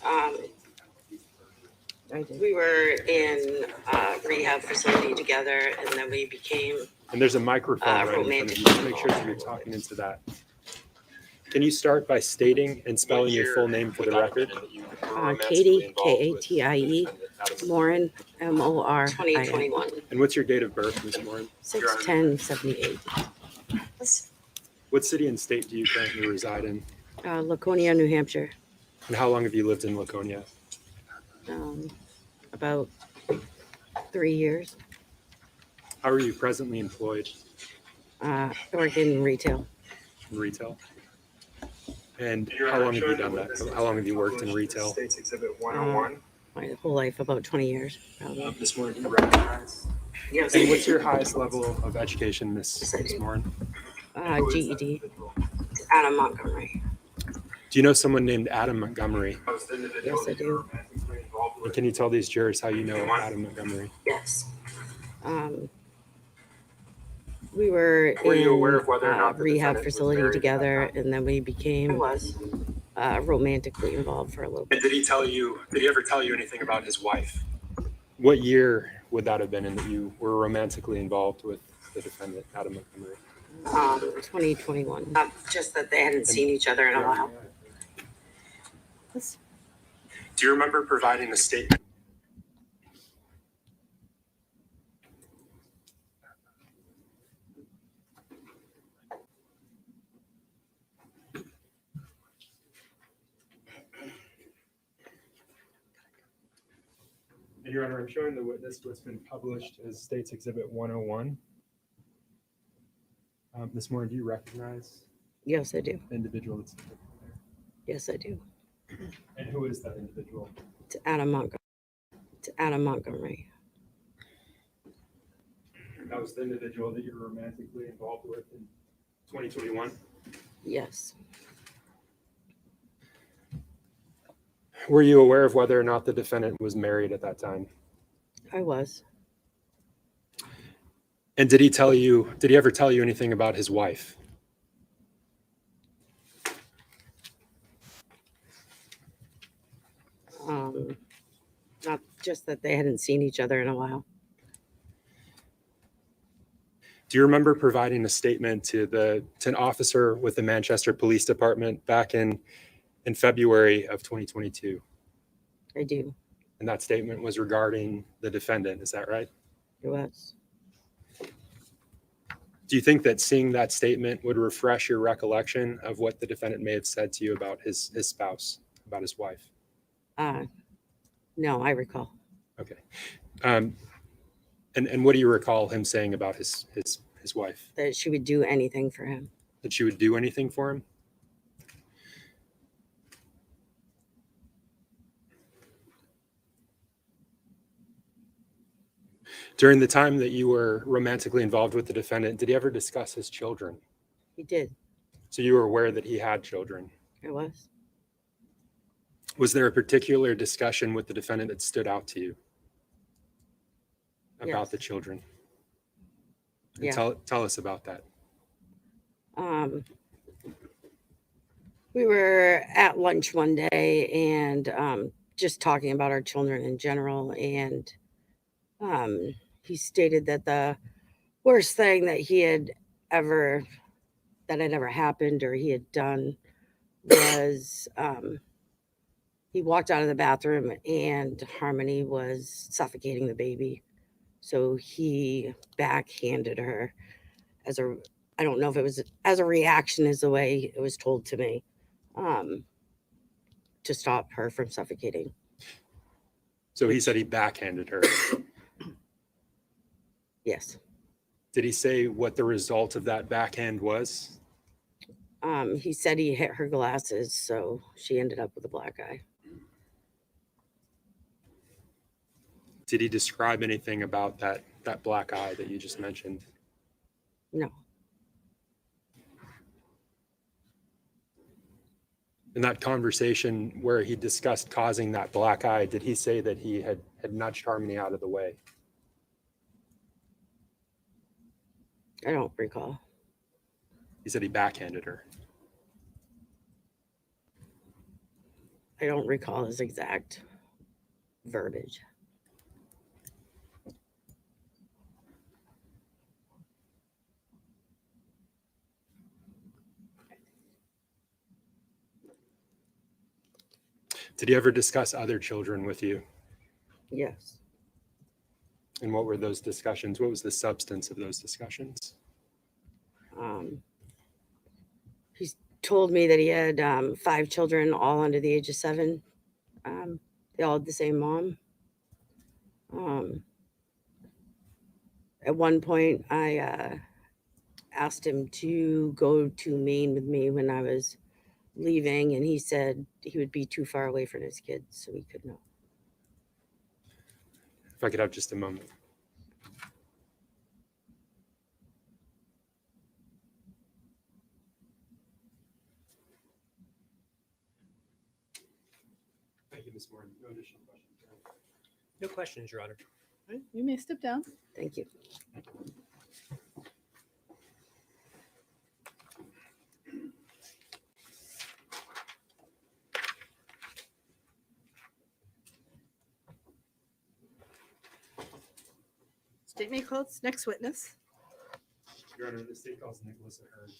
Um, we were in a rehab facility together, and then we became And there's a microphone right in front of you. Just make sure that you're talking into that. Can you start by stating and spelling your full name for the record? Katie, Katie, Morin, Morin. 2021. And what's your date of birth, Ms. Morin? 6/10/78. What city and state do you currently reside in? Laconia, New Hampshire. And how long have you lived in Laconia? About 3 years. How are you presently employed? I work in retail. In retail? And how long have you done that? How long have you worked in retail? States Exhibit 101. My whole life, about 20 years, probably. This morning, you recognize. Yes. And what's your highest level of education, Ms. Morin? GED. Adam Montgomery. Do you know someone named Adam Montgomery? Yes, I do. And can you tell these jurors how you know Adam Montgomery? Yes. We were Were you in aware of whether or not the rehab defendant was facility married at that together, time? and then we became romantically involved for a little bit. And did he ever tell you anything about his wife? What year would that have been in that you were romantically involved with the defendant, Adam Montgomery? 2021. Just that they hadn't seen each other in a while. Do you remember providing a statement? And Your Honor, I'm showing the witness what's been published as States Exhibit 101. Ms. Moore, do you recognize Yes, I do. the individual that's there? Yes, I do. And who is that individual? It's Adam Montgomery. It's Adam Montgomery. That was the individual that you were romantically involved with in 2021? Yes. Were you aware of whether or not the defendant was married at that time? I was. And did he ever tell you anything about his wife? Not just that they hadn't seen each other in a while. Do you remember providing a statement to an officer with the Manchester Police Department back in February of 2022? I do. And that statement was regarding the defendant, is that right? It was. Do you think that seeing that statement would refresh your recollection of what the defendant may have said to you about his spouse, about his wife? No, I recall. Okay. And what do you recall him saying about his wife? That she would do anything for him. That she would do anything for him? During the time that you were romantically involved with the defendant, did he ever discuss his children? He did. So you were aware that he had children? I was. Was there a particular discussion with the defendant that stood out to you about Yes. the children? And Yeah. Tell us about that. We were at lunch one day and just talking about our children in general. And he stated that the worst thing that had ever happened or he had done was he walked out of the bathroom and Harmony was suffocating the baby. So he backhanded her I don't know if it was as a reaction is the way it was told to me, to stop her from suffocating. So he said he backhanded her. Yes. Did he say what the result of that backhand was? He said he hit her glasses, so she ended up with a black eye. Did he describe anything about that black eye that you just mentioned? No. In that conversation where he discussed causing that black eye, did he say that he had nudged Harmony out of the way? I don't recall. He said he backhanded her. I don't recall his exact verbiage. Did he ever discuss other children with you? Yes. And what were those discussions? What was the substance of those discussions? He's told me that he had 5 children, all under the age of 7. They all had the same mom. At one point, I asked him to go to Maine with me when I was leaving, and he said he would be too far away from his kids, so he could know. If I could have just a moment. Thank you, Ms. Moore. No additional questions. No questions, Your Honor. All right, you may step down. Thank you. State may call its next witness. Your Honor, the state calls Nicholas Ahern.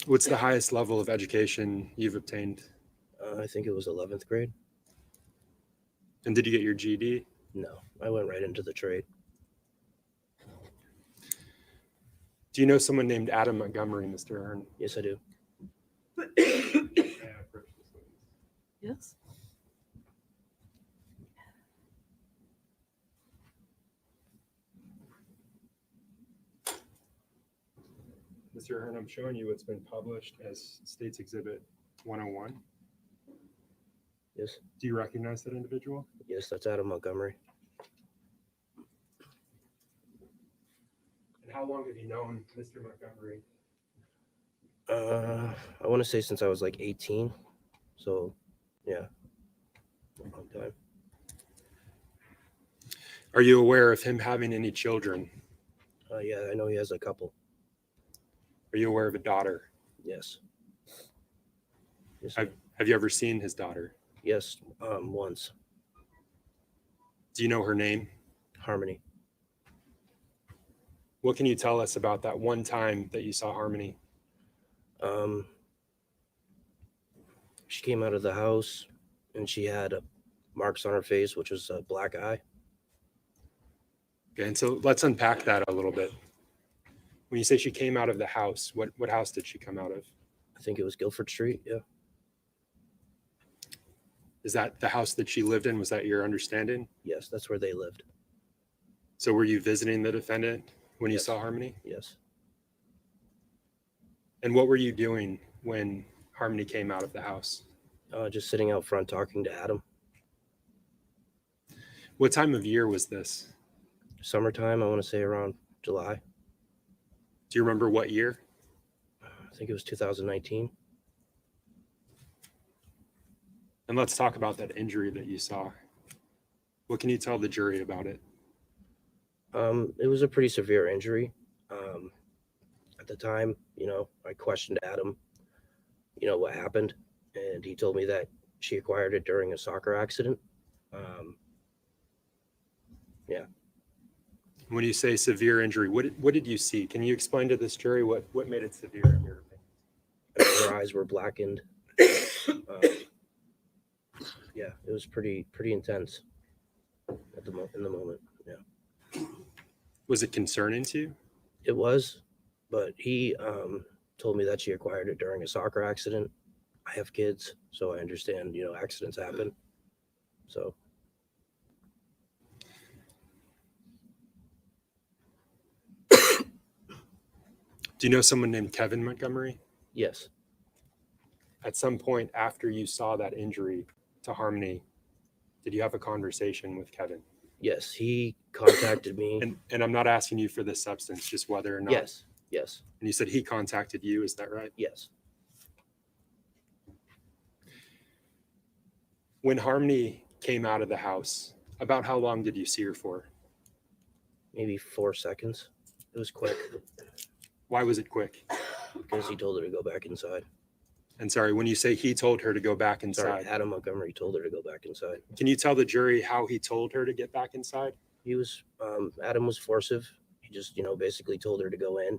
What's the highest level of education you've obtained? I think it was 11th grade. And did you get your GED? No, I went right into the trade. Do you know someone named Adam Montgomery, Mr. Ahern? Yes, I do. Yes. Mr. Ahern, I'm showing you what's been published as State's Exhibit 101. Yes, Do you recognize that individual? yes, that's Adam Montgomery. And how long have you known Mr. Montgomery? I want to say since I was like 18. So, yeah, a long time. Are you aware of him having any children? Yeah, I know he has a couple. Are you aware of a daughter? Yes. Yes, Have you ever seen his daughter? yes, once. Do you know her name? Harmony. What can you tell us about that one time that you saw Harmony? She came out of the house and she had marks on her face, which was a black eye. Okay, and so let's unpack that a little bit. When you say she came out of the house, what house did she come out of? I think it was Guilford Street. Yeah. Is that the house that she lived in? Was that your understanding? Yes, that's where they lived. So were you visiting the defendant when you Yes. saw Harmony? Yes. And what were you doing when Harmony came out of the house? Just sitting out front talking to Adam. What time of year was this? Summertime, I want to say around July. Do you remember what year? I think it was 2019. And let's talk about that injury that you saw. What can you tell the jury about it? It was a pretty severe injury. At the time, I questioned Adam, what happened, and he told me that she acquired it during a soccer accident. Yeah. When you say severe injury, what did you see? Can you explain to this jury what made it severe in your opinion? Her eyes were blackened. Yeah, it was pretty intense in the moment. Yeah, Was it concerning to you? it was, but he told me that she acquired it during a soccer accident. I have kids, so I understand, accidents happen. So Do you know someone named Kevin Montgomery? yes, at some point after you saw that injury to Harmony, did you have a conversation with Kevin? Yes, he contacted me. And I'm not asking you for the substance, just whether or not. Yes, yes, And you said he contacted you, is that right? yes. When Harmony came out of the house, about how long did you see her for? Maybe 4 seconds. It was quick Why was it quick? because he told her to go back inside. And sorry, when you say he told her to go back Sorry, inside, Adam Montgomery told her to go back inside. can you tell the jury how he told her to get back inside? He was, Adam was forcive. He just, basically told her to go in,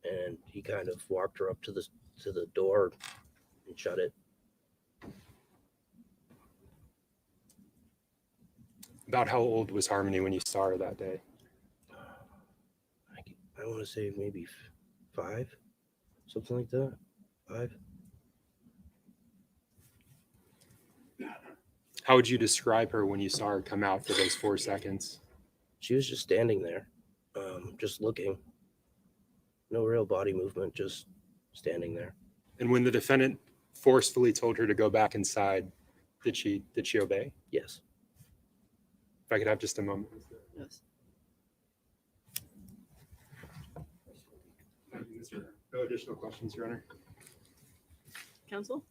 and he kind of walked her up to the door and shut it. About how old was Harmony when you saw her that day? I want to say maybe 5, something like that. 5. How would you describe her when you saw her come out for those 4 seconds? She was just standing there, just looking. No real body movement, just standing there. And when the defendant forcefully told her to go back inside, did she obey? Yes. If I could have just a moment. Yes. No additional questions, Your Honor. Counsel,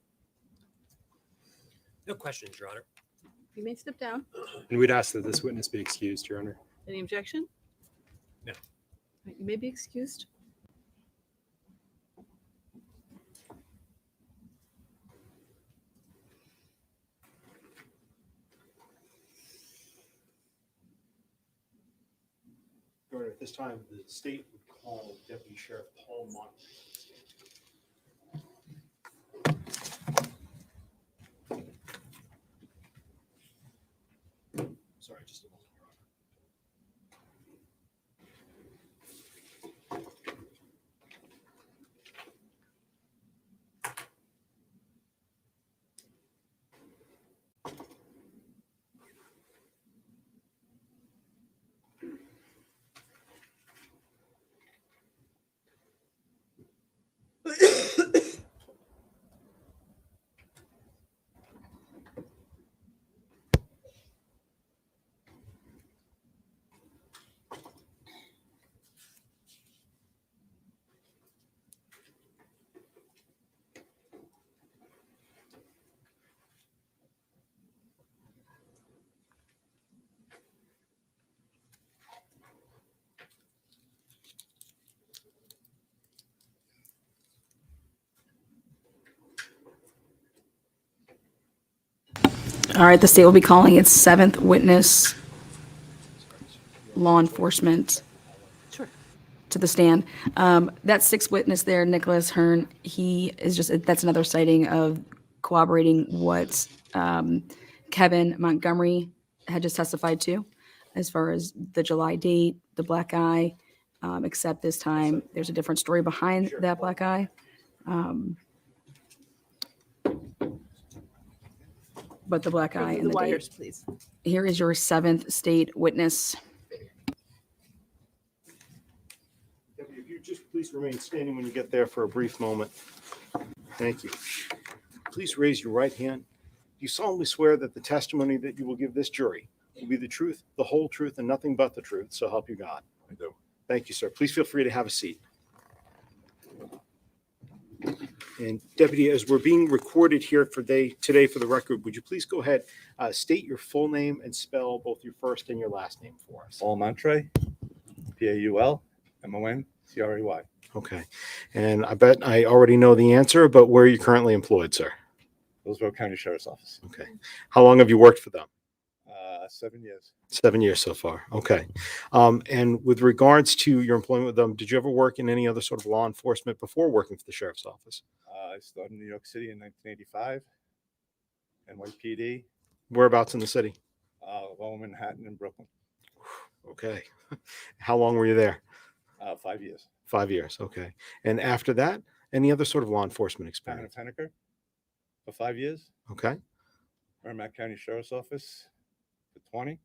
No questions, Your Honor. you may step down. And we'd ask that this witness be excused, Your Honor. Any objection? No. Right, you may be excused. Your Honor, at this time, the state would call Deputy Sheriff Paul Montgomery. Sorry, just a moment, Your Honor. All right, the state will be calling its 7th witness, law enforcement, Sure. to the stand. That 6th witness there, Nicholas Hearn, he is that's another sighting of corroborating what Kevin Montgomery had just testified to as far as the July date, the black eye, except this time there's a different story behind that black eye. But the black Go eye through and the the date. wires, please. Here is your 7th state witness. Deputy, if you just please remain standing when you get there for a brief moment. Thank you. Please raise your right hand. Do you solemnly swear that the testimony that you will give this jury will be the truth, the whole truth, and nothing but the truth, so help you God? I do. Thank you, sir. Please feel free to have a seat. And Deputy, as we're being recorded here today for the record, would you please go ahead, state your full name and spell both your first and your last name for us? Paul Montre, Paulmontrey. Okay. And I bet I already know the answer, but where are you currently employed, sir? Hillsborough County Sheriff's Office. Okay. How long have you worked for them? 7 years. 7 years so far. Okay. And with regards to your employment with them, did you ever work in any other sort of law enforcement before working for the sheriff's office? I started in New York City in 1985, NYPD, Whereabouts in the city? Lower Manhattan and Brooklyn. Okay. How long were you there? 5 years. 5 years. Okay. And after that, any other sort of law enforcement Town experience? of Henniker for 5 years. Okay. Merrimack County Sheriff's Office for 20.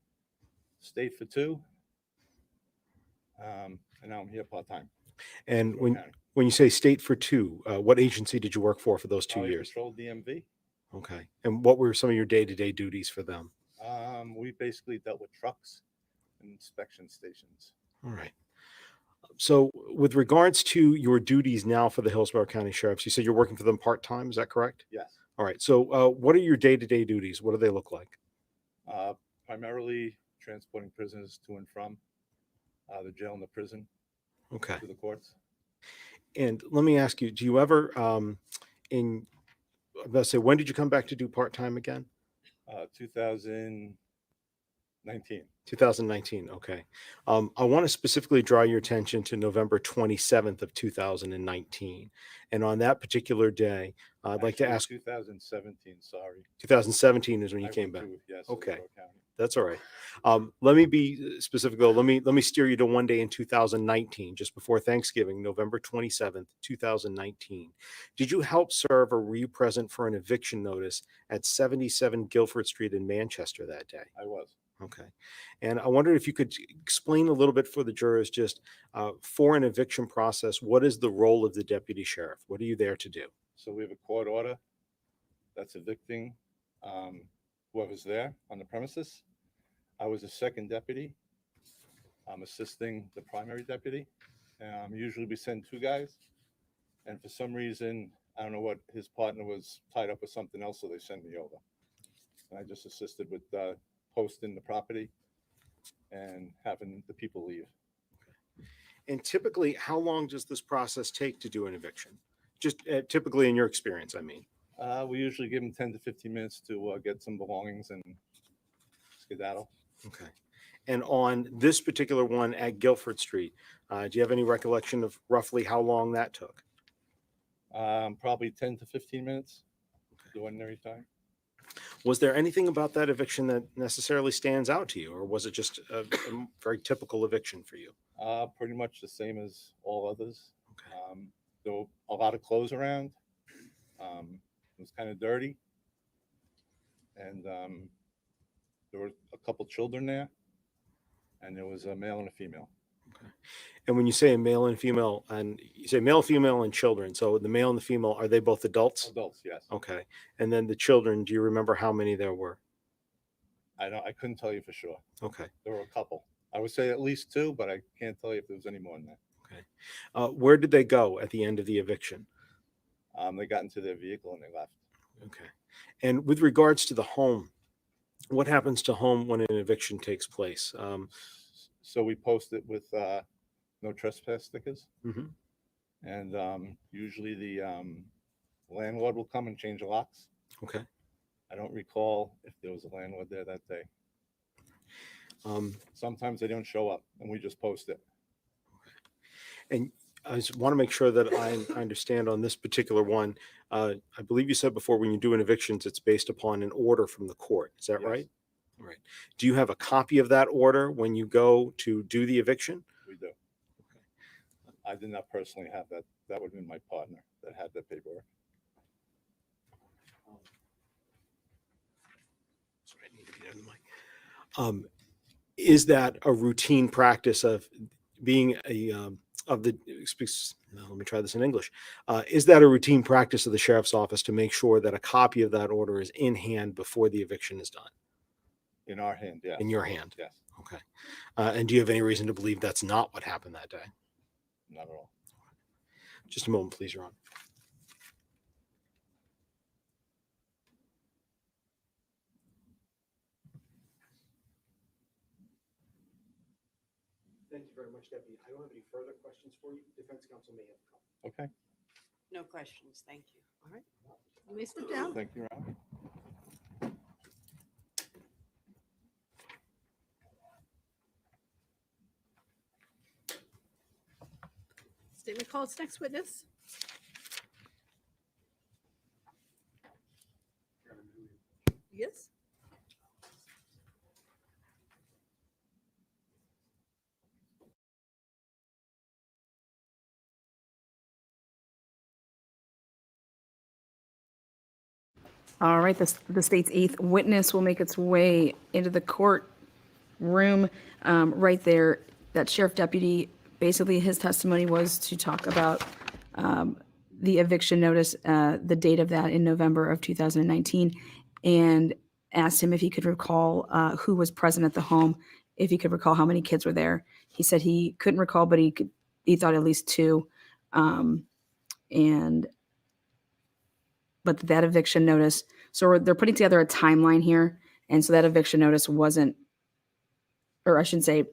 State for 2. And now I'm here part-time. And when When you say state for two, what agency did you work for those 2 Highway years? Patrol DMV. Okay. And what were some of your day-to-day duties for them? We basically dealt with trucks and inspection stations. All right. So with regards to your duties now for the Hillsborough County Sheriffs, you said you're working for them part-time, is that correct? Yes. All right. So what are your day-to-day duties? What do they look like? Primarily transporting prisoners to and from the jail and the prison Okay. to the courts. And let me ask you, do you ever, I'm going to say, when did you come back to do part-time again? 2019. 2019. Okay. I want to specifically draw your attention to November 27th of 2019. And on that particular day, I'd like to Actually, ask, 2017. Sorry. 2017 is when you I came went back. to, yes, Okay. Hillsborough County. That's all right. Let me be specific though. Let me steer you to one day in 2019, just before Thanksgiving, November 27th, 2019. Did you help serve or were you present for an eviction notice at 77 Guilford Street in Manchester that day? I was. Okay. And I wondered if you could explain a little bit for the jurors, just for an eviction process, what is the role of the deputy sheriff? What are you there to do? So we have a court order that's evicting whoever's there on the premises. I was a second deputy. I'm assisting the primary deputy. Usually we send two guys. And for some reason, I don't know what, his partner was tied up with something else, so they sent me over. And I just assisted with posting the property and having the people leave. And typically, how long does this process take to do an eviction? Just typically in your experience, I mean. We usually give them 10 to 15 minutes to get some belongings and skedaddle. Okay. And on this particular one at Guilford Street, do you have any recollection of roughly how long that took? Probably 10 to 15 minutes, the ordinary time. Was there anything about that eviction that necessarily stands out to you, or was it just a very typical eviction for you? Pretty much the same as all others. Okay. There were a lot of clothes around. It was kind of dirty. And there were a couple children there. And there was a male and a female. Okay. And when you say a male and female, and you say male, female, and children, so the male and the female, are they both adults? Adults, yes. Okay. And then the children, do you remember how many there were? I couldn't tell you for sure. Okay. There were a couple. I would say at least two, but I can't tell you if there was any more than that. Okay. Where did they go at the end of the eviction? They got into their vehicle and they left. Okay. And with regards to the home, what happens to home when an eviction takes place? So we post it with no trespass stickers. Mhm. And usually the landlord will come and change the locks. Okay. I don't recall if there was a landlord there that day. Sometimes they don't show up and we just post it. And I just want to make sure that I understand on this particular one. I believe you said before when you do an evictions, it's based upon an order from the court. Is that Yes. right? All right. Do you have a copy of that order when you go to do the eviction? We do. I did not personally have that. That would have been my partner that had that paperwork. Sorry, I need to get on the mic. Is that a routine practice of being let me try this in English. Is that a routine practice of the sheriff's office to make sure that a copy of that order is in hand before the eviction is done? In our hand, yes. In your hand? Yes, Okay. And do you have any reason to believe that's not what happened that day? not at all. Just a moment, please, Your Honor. Thank you very much, Deputy. I don't have any further questions for you. Defense counsel may have a couple. Okay, No questions. Thank you. All right. You may step down. thank you, Your Honor. Statement called. Next witness. Yes. All right, the state's eighth witness will make its way into the courtroom. Right there, that sheriff deputy, basically his testimony was to talk about the eviction notice, the date of that in November of 2019, and asked him if he could recall who was present at the home, if he could recall how many kids were there. He said he couldn't recall, but he thought at least two. But that eviction notice, so they're putting together a timeline here, and so that eviction notice wasn't, or I shouldn't say,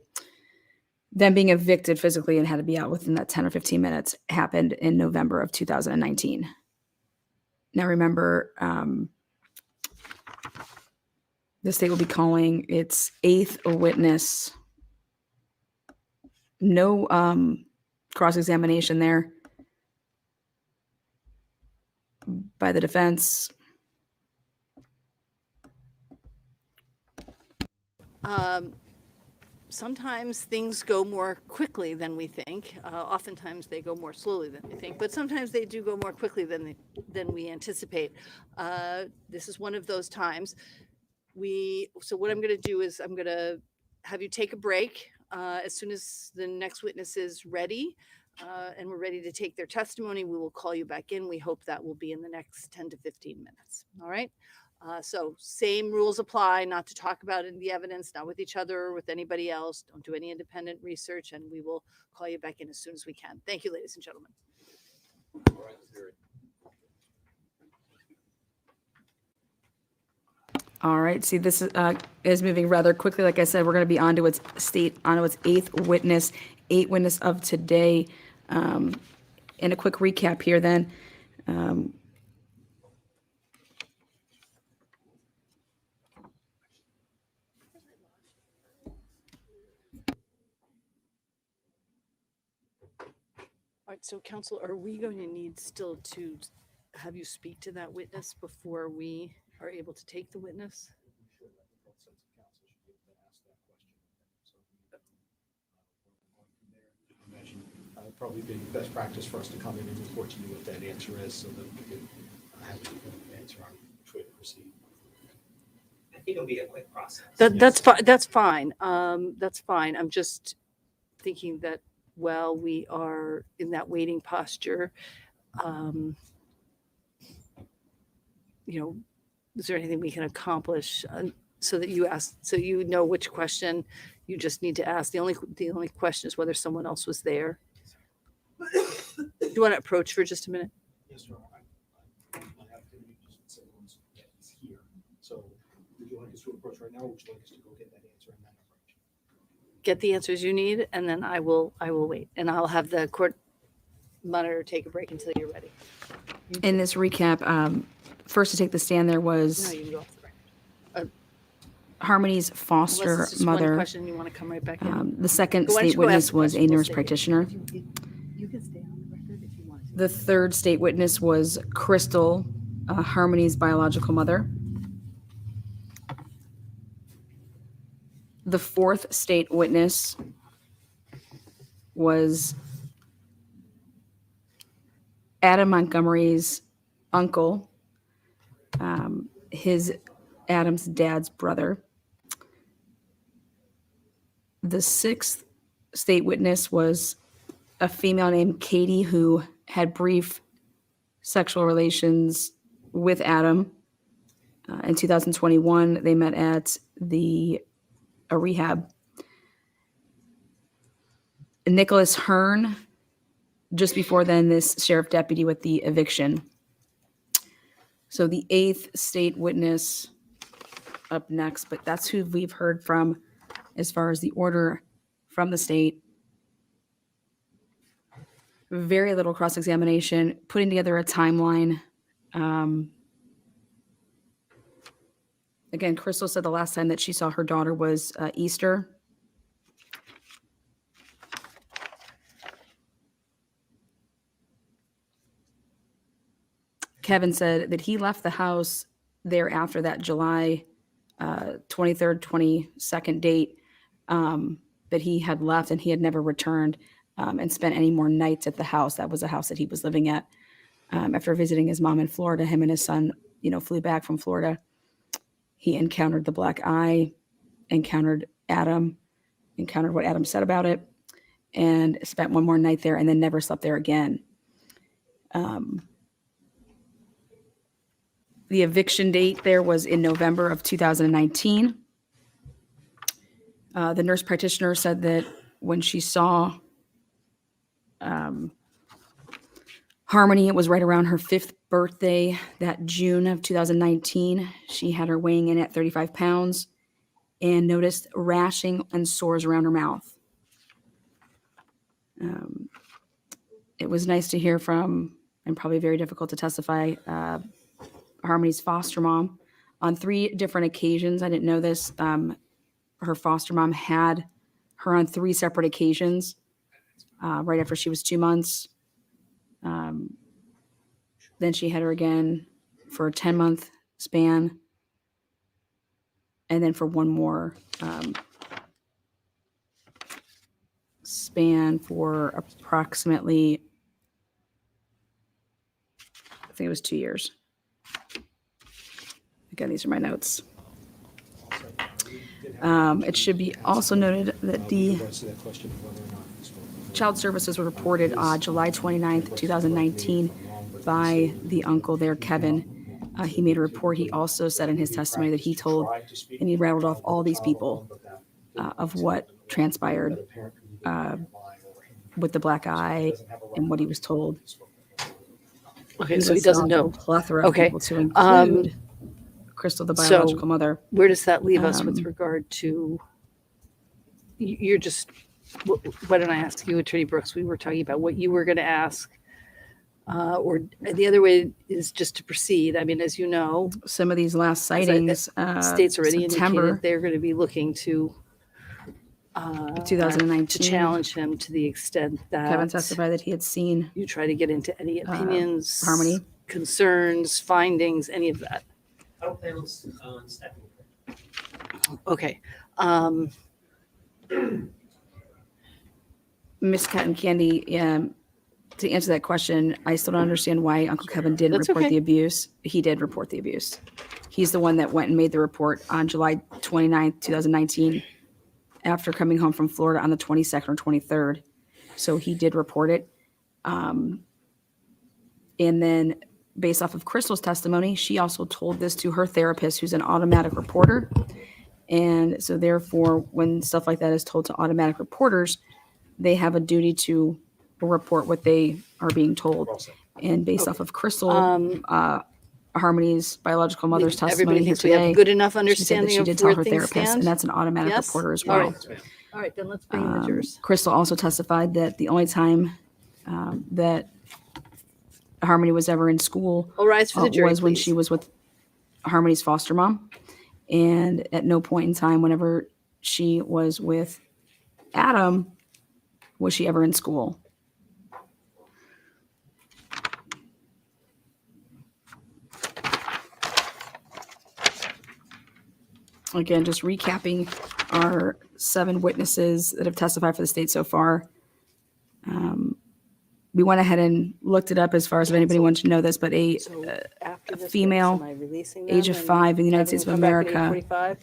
them being evicted physically and had to be out within that 10 or 15 minutes happened in November of 2019. Now remember, the state will be calling its 8th witness. No cross-examination there by the defense. Sometimes things go more quickly than we think. Oftentimes they go more slowly than we think, but sometimes they do go more quickly than we anticipate. This is one of those times. So what I'm going to do is I'm going to have you take a break as soon as the next witness is ready, and we're ready to take their testimony. We will call you back in. We hope that will be in the next 10 to 15 minutes. All right. So same rules apply, not to talk about the evidence, not with each other or with anybody else. Don't do any independent research, and we will call you back in as soon as we can. Thank you, ladies and gentlemen. All right. See, this is moving rather quickly. Like I said, we're going to be onto its 8th witness, 8th witness of today. And a quick recap here then. All right, so counsel, are we going to need still to have you speak to that witness before we are able to take the witness? Probably be best practice for us to come in and report to you what that answer is, so that we can have an answer on which way to proceed. I think it'll be a quick process. That's fine. That's fine. That's fine. I'm just thinking that while we are in that waiting posture, is there anything we can accomplish so that you know which question you just need to ask? The only question is whether someone else was there. Do you want to approach for just a minute? Yes, sir. I have to just say once he's here. So would you like us to approach right now, or would you like us to go get that answer and then approach? Get the answers you need, and then I will wait, and I'll have the court monitor take a break until you're ready. In this recap, first to take the stand there was No, you can go off the record. Harmony's Unless foster it's just one mother. question, you want to come right back in. The second Why don't state you go ask witness the was a question? We'll nurse stay here. practitioner. You can stay on the record if you want to. The third state witness was Crystal, Harmony's biological mother. The fourth state witness was Adam Montgomery's uncle, Adam's dad's brother. The sixth state witness was a female named Katie who had brief sexual relations with Adam. In 2021, they met at a rehab. Nicholas Hearn, just before then, this sheriff deputy with the eviction. So the eighth state witness up next, but that's who we've heard from as far as the order from the state. Very little cross-examination, putting together a timeline. Again, Crystal said the last time that she saw her daughter was Easter. Kevin said that he left the house there after that July 23rd, 22nd date, that he had left and he had never returned and spent any more nights at the house. That was a house that he was living at. After visiting his mom in Florida, him and his son, flew back from Florida. He encountered the black eye, encountered Adam, encountered what Adam said about it, and spent one more night there and then never slept there again. The eviction date there was in November of 2019. The nurse practitioner said that when she saw Harmony, it was right around her 5th birthday, that June of 2019. She had her weighing in at 35 pounds and noticed rashing and sores around her mouth. It was nice to hear from, and probably very difficult to testify, Harmony's foster mom. On 3 different occasions, I didn't know this, her foster mom had her on 3 separate occasions right after she was 2 months. Then she had her again for a 10-month span. And then for one more span for approximately, I think it was 2 years. Again, these are my notes. It should be also noted that the child services were reported on July 29th, 2019 by the uncle there, Kevin. He made a report. He also said in his testimony that he told, and he rattled off all these people of what transpired with the black eye and what he was told. Okay, so he doesn't know. A plethora of Okay. people to include Crystal, the biological mother. Where does that leave us with regard to, you're just, why don't I ask you, Attorney Brooks, we were talking about what you were going to ask, or the other way is just to proceed. I mean, as you know, Some of these last sightings, states already September indicated they're going to be looking to 2019. to challenge him to the extent that Kevin testified that he had seen you try to get into any opinions, Harmony. concerns, findings, any of that. I don't plan on stepping. Okay. Miss Cotton Candy, to answer that question, I still don't understand why Uncle Kevin didn't That's report okay. the abuse. He did report the abuse. He's the one that went and made the report on July 29th, 2019, after coming home from Florida on the 22nd or 23rd. So he did report it. And then based off of Crystal's testimony, she also told this to her therapist, who's an automatic reporter. And so therefore, when stuff like that is told to automatic reporters, they have a duty to report what they are being told. And based off of Crystal, Harmony's biological mother's testimony Everybody here thinks we have today, a good enough she said that understanding she of did tell where her things therapist, stand. and that's an automatic Yes? reporter as All well. right. All right, then let's bring the jurors. Crystal also testified that the only time that Harmony was ever in school All rise for the jury, was when please. she was with Harmony's foster mom. And at no point in time, whenever she was with Adam, was she ever in school. Again, just recapping our 7 witnesses that have testified for the state so far. We went ahead and looked it up as far as if anybody wanted to know this, but a After this, female, am I releasing them age of and 5 in the United having States them of come back at America,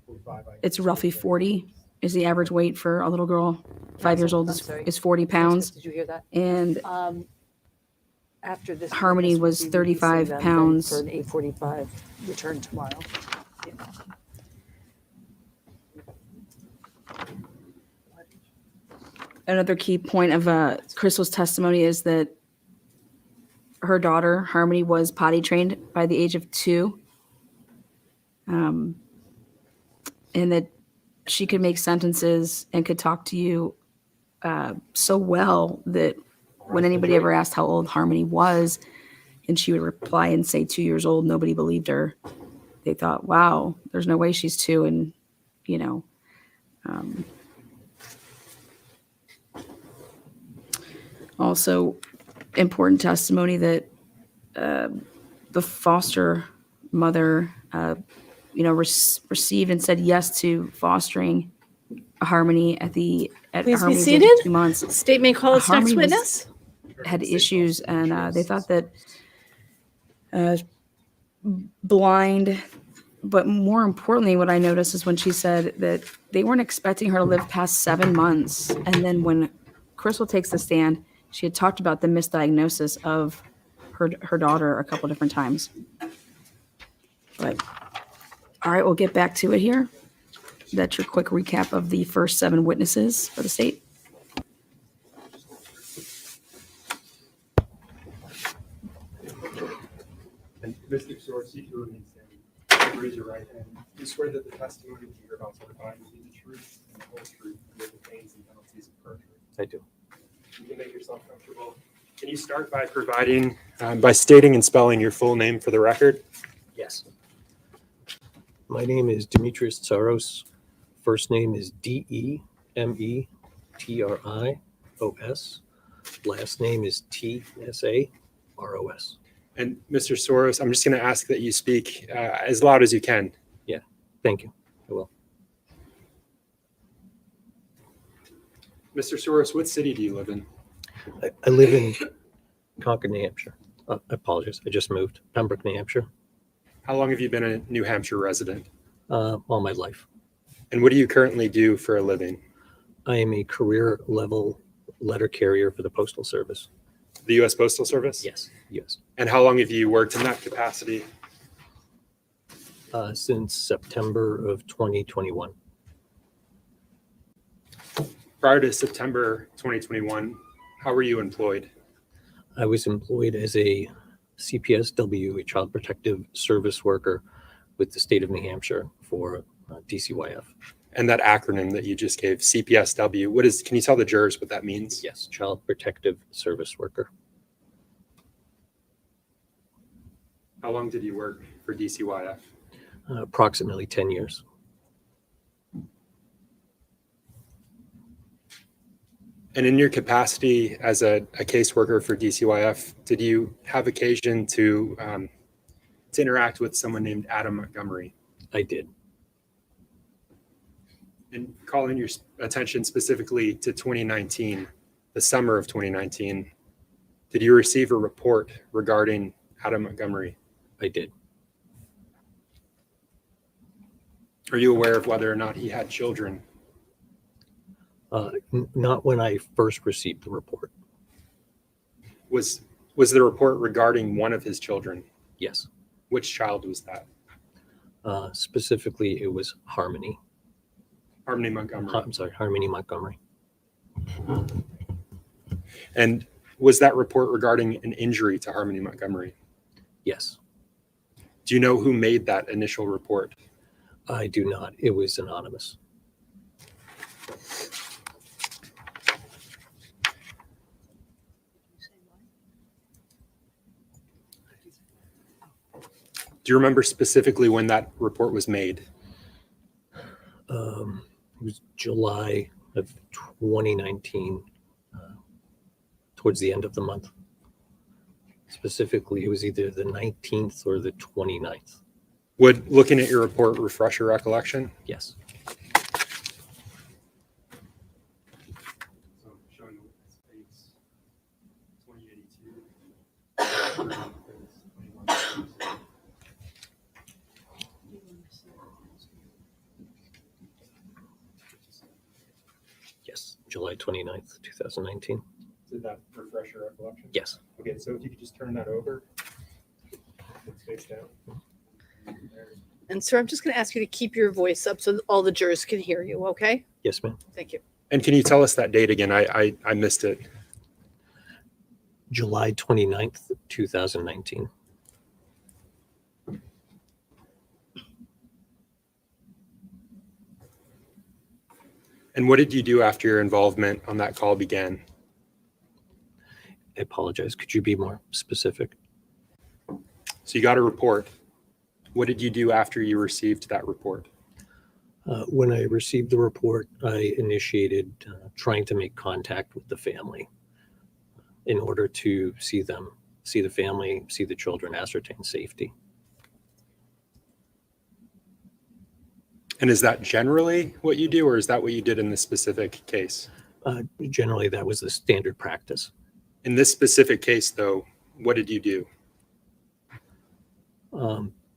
8:45? it's roughly 40 is the average weight for a little girl. 5 years old I'm sorry. is 40 pounds. Did you hear that? And After this. Harmony witness, we'll was be 35 releasing them then pounds. For an 8:45 return tomorrow. Yeah. another key point of Crystal's testimony is that her daughter, Harmony, was potty trained by the age of 2. And that she could make sentences and could talk to you so well that when anybody ever asked how old Harmony was, and she would reply and say 2 years old, nobody believed her. They thought, wow, there's no way she's 2. And, you know, also important testimony that the foster mother, received and said yes to fostering Harmony at Please be Harmony's age of seated. 2 months. State may call its Harmony next was- witness. Had issues, and they thought that blind, but more importantly, what I noticed is when she said that they weren't expecting her to live past 7 months. And then when Crystal takes the stand, she had talked about the misdiagnosis of her daughter a couple different times. But all right, we'll get back to it here. That's your quick recap of the first 7 witnesses for the state. And Mr. Source, you do remain standing. Raise your right hand. You swear that the testimony that you're about to provide will be the truth and the whole truth with the pains and penalties of perjury. I do. You can make yourself comfortable. Can you start by providing, by stating and spelling your full name for the record? Yes. My name is Demetrius Tsaros. First name is Demetrios. Last name is Tsaros. And Mr. Soros, I'm just going to ask that you speak as loud as you can. Thank you. I will. Mr. Soros, what city do you live in? I live in Concord, New Hampshire. I apologize. I just moved. Pembroke, New Hampshire. How long have you been a New Hampshire resident? All my life. And what do you currently do for a living? I am a career level letter carrier for the Postal Service. The U.S. Postal Service? Yes. And how long have you worked in that capacity? Since September of 2021. Prior to September 2021, how were you employed? I was employed as a CPSW, a Child Protective Service worker with the state of New Hampshire for DCYF. And that acronym that you just gave, CPSW, can you tell the jurors what that means? Yes, Child Protective Service worker. How long did you work for DCYF? Approximately 10 years. And in your capacity as a caseworker for DCYF, did you have occasion to interact with someone named Adam Montgomery? I did. And calling your attention specifically to 2019, the summer of 2019, did you receive a report regarding Adam Montgomery? I did. Are you aware of whether or not he had children? Not when I first received the report. Was the report regarding one of his children? Yes. Which child was that? Specifically, it was Harmony. Harmony Montgomery. I'm sorry, Harmony Montgomery. And was that report regarding an injury to Harmony Montgomery? Yes. Do you know who made that initial report? I do not. It was anonymous. Do you remember specifically when that report was made? It was July of 2019, towards the end of the month. Specifically, it was either the 19th or the 29th. Would looking at your report refresh your recollection? Yes. So showing page 2082. Yes, July 29th, 2019. Did that refresh your recollection? Yes. Okay, so if you could just turn that over. It's face down. And sir, I'm just going to ask you to keep your voice up so that all the jurors can hear you, okay? Yes, ma'am. Thank you. And can you tell us that date again? I missed it. July 29th, 2019. And what did you do after your involvement on that call began? I apologize. Could you be more specific? So you got a report. What did you do after you received that report? When I received the report, I initiated trying to make contact with the family in order to see them, see the family, see the children, ascertain safety. And is that generally what you do, or is that what you did in this specific case? Generally, that was the standard practice. In this specific case, though, what did you do?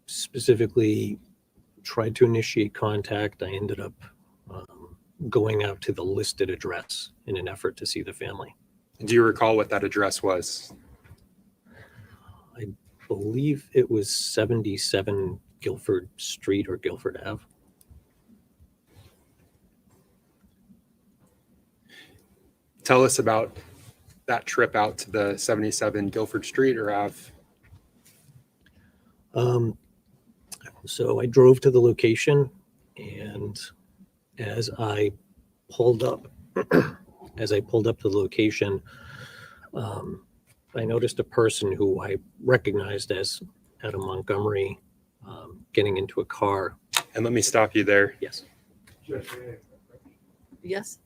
Specifically, tried to initiate contact. I ended up going out to the listed address in an effort to see the family. Do you recall what that address was? I believe it was 77 Guilford Street or Guilford Ave. Tell us about that trip out to the 77 Guilford Street or Ave. So I drove to the location, and as I pulled up, as I pulled up to the location, I noticed a person who I recognized as Adam Montgomery getting into a car. And let me stop you there. Yes. Yes.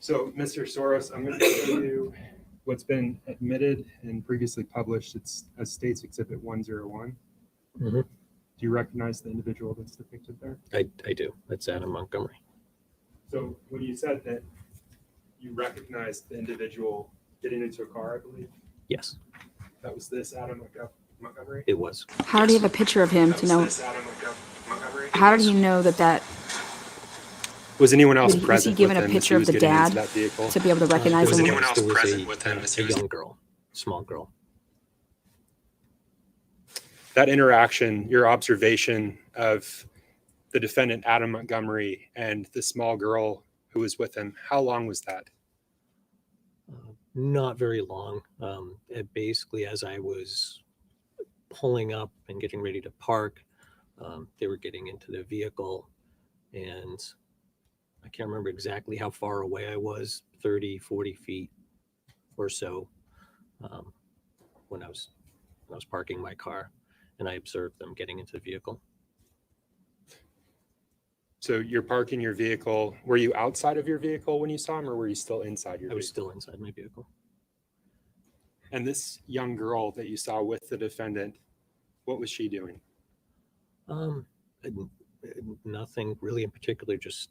So, Mr. Soros, I'm going to show you what's been admitted and previously published. It's as State's Exhibit 101. Mhm. Do you recognize the individual that's depicted there? I do. That's Adam Montgomery. So, when you said that you recognized the individual getting into a car, I believe Yes, that was this Adam Montgomery. it was. How did he have a picture of him That to was know? this Adam Montgomery. How did he know that Was anyone else Was he present? given with a him as picture he of was the getting into dad that vehicle? to be able to recognize was him? anyone else There was present with him as he a was- young girl, small girl. That interaction, your observation of the defendant Adam Montgomery and the small girl who was with him, how long was that? Not very long. Basically, as I was pulling up and getting ready to park, they were getting into the vehicle, and I can't remember exactly how far away I was, 30, 40 feet or so, when I was parking my car, and I observed them getting into the vehicle. So you're parking your vehicle. Were you outside of your vehicle when you saw him, or were you still inside your I was vehicle? still inside my vehicle. And this young girl that you saw with the defendant, what was she doing? Um, Nothing really in particular, just,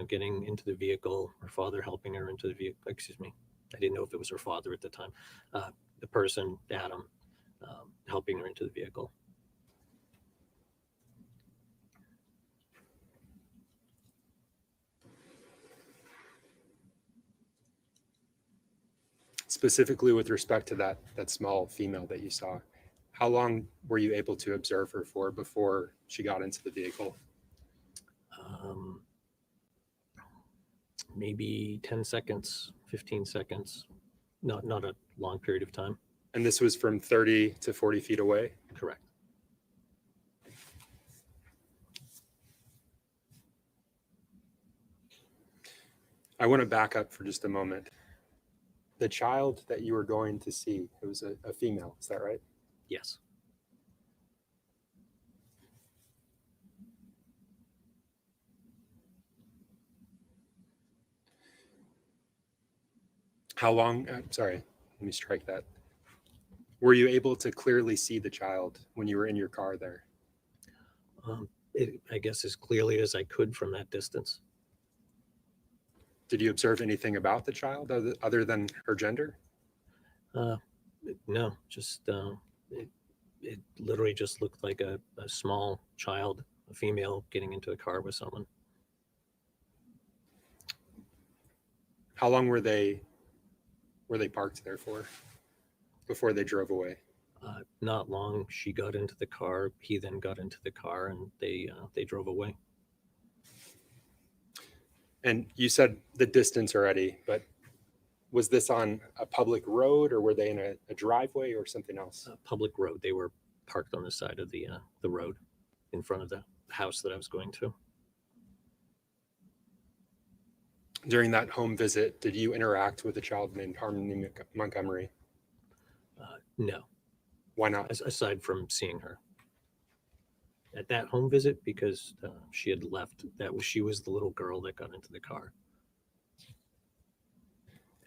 getting into the vehicle, her father helping her into the vehicle. Excuse me. I didn't know if it was her father at the time. The person, Adam, helping her into the vehicle. Specifically with respect to that small female that you saw, how long were you able to observe her for before she got into the vehicle? Maybe 10 seconds, 15 seconds, not a long period of time. And this was from 30 to 40 feet away? Correct. I want to back up for just a moment. The child that you were going to see, it was a female, is that right? Yes. How long? Sorry, let me strike that. Were you able to clearly see the child when you were in your car there? I guess as clearly as I could from that distance. Did you observe anything about the child other than her gender? No, just it literally just looked like a small child, a female getting into a car with someone. How long were they parked there for before they drove away? Not long. She got into the car. He then got into the car, and they drove away. And you said the distance already, but was this on a public road, or were they in a driveway or something else? Public road. They were parked on the side of the road in front of the house that I was going to. During that home visit, did you interact with a child named Harmony Montgomery? No, Why not? aside from seeing her at that home visit, because she had left. She was the little girl that got into the car.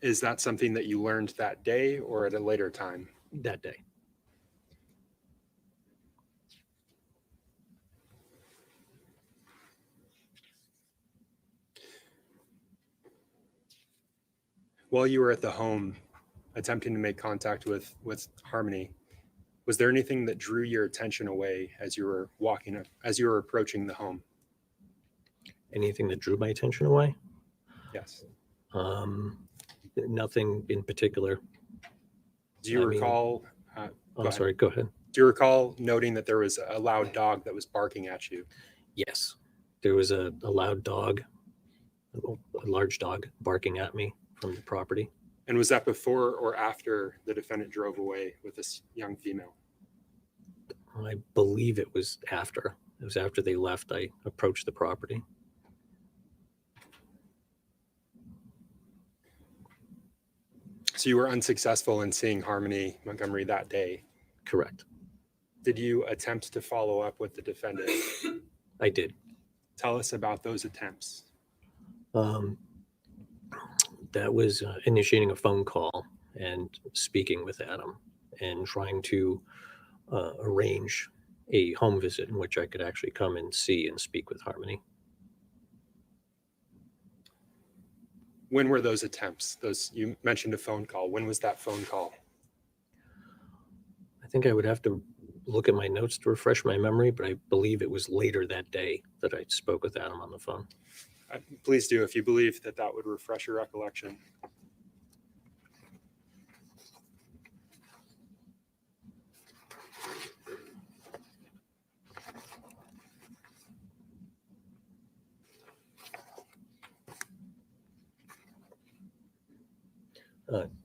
Is that something that you learned that day or at a later time? That day. While you were at the home attempting to make contact with Harmony, Was there anything that drew your attention away as you were approaching the home? Anything that drew my attention away? Yes. Nothing in particular. Do you I mean- recall? I'm ahead. sorry, go ahead. Do you recall noting that there was a loud dog that was barking at you? Yes, there was a loud dog, a large dog barking at me from the property. And was that before or after the defendant drove away with this young female? I believe it was after. It was after they left. I approached the property. So you were unsuccessful in seeing Harmony Montgomery that day. Correct. Did you attempt to follow up with the defendant? I did. Tell us about those attempts. That was initiating a phone call and speaking with Adam and trying to arrange a home visit in which I could actually come and see and speak with Harmony. When were those attempts? You mentioned a phone call. When was that phone call? I think I would have to look at my notes to refresh my memory, but I believe it was later that day that I spoke with Adam on the phone. Please do, if you believe that that would refresh your recollection.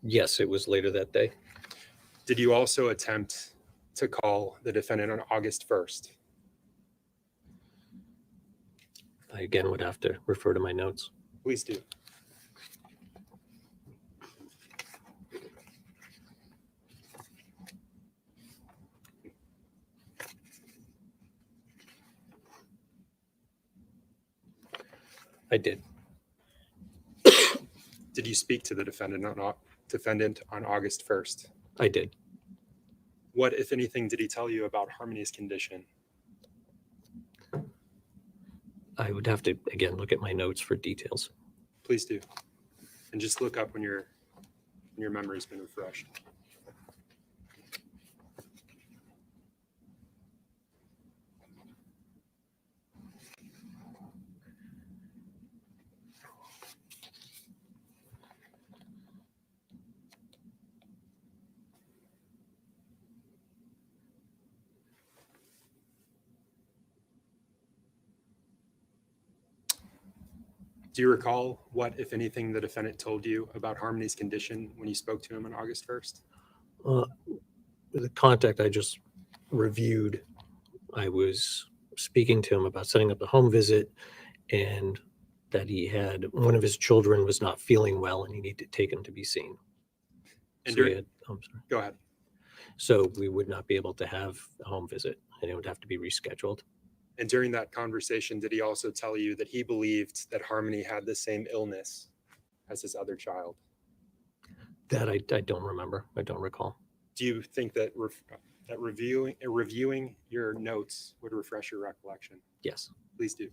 Yes, it was later that day. Did you also attempt to call the defendant on August 1st? I again would have to refer to my notes. Please do. I did. Did you speak to the defendant on August 1st? I did. What, if anything, did he tell you about Harmony's condition? I would have to, again, look at my notes for details. Please do. And just look up when your memory's been refreshed. Do you recall what, if anything, the defendant told you about Harmony's condition when you spoke to him on August 1st? The contact I just reviewed, I was speaking to him about setting up the home visit and that he had one of his children was not feeling well and he needed to take him to be seen. And So, I'm sorry. Go ahead. So we would not be able to have a home visit and it would have to be rescheduled. And during that conversation, did he also tell you that he believed that Harmony had the same illness as his other child? That I don't remember. I don't recall. Do you think that reviewing your notes would refresh your recollection? Yes. Please do.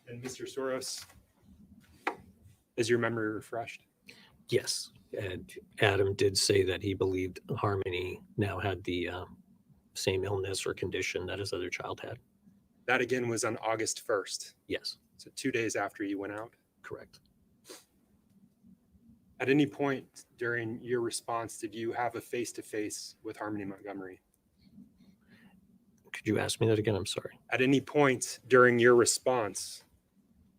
And Mr. Soros, is your memory refreshed? Yes. And Adam did say that he believed Harmony now had the same illness or condition that his other child had. That again was on August 1st. Yes, So 2 days after you went out. correct. At any point during your response, did you have a face-to-face with Harmony Montgomery? Could you ask me that again? I'm sorry. At any point during your response,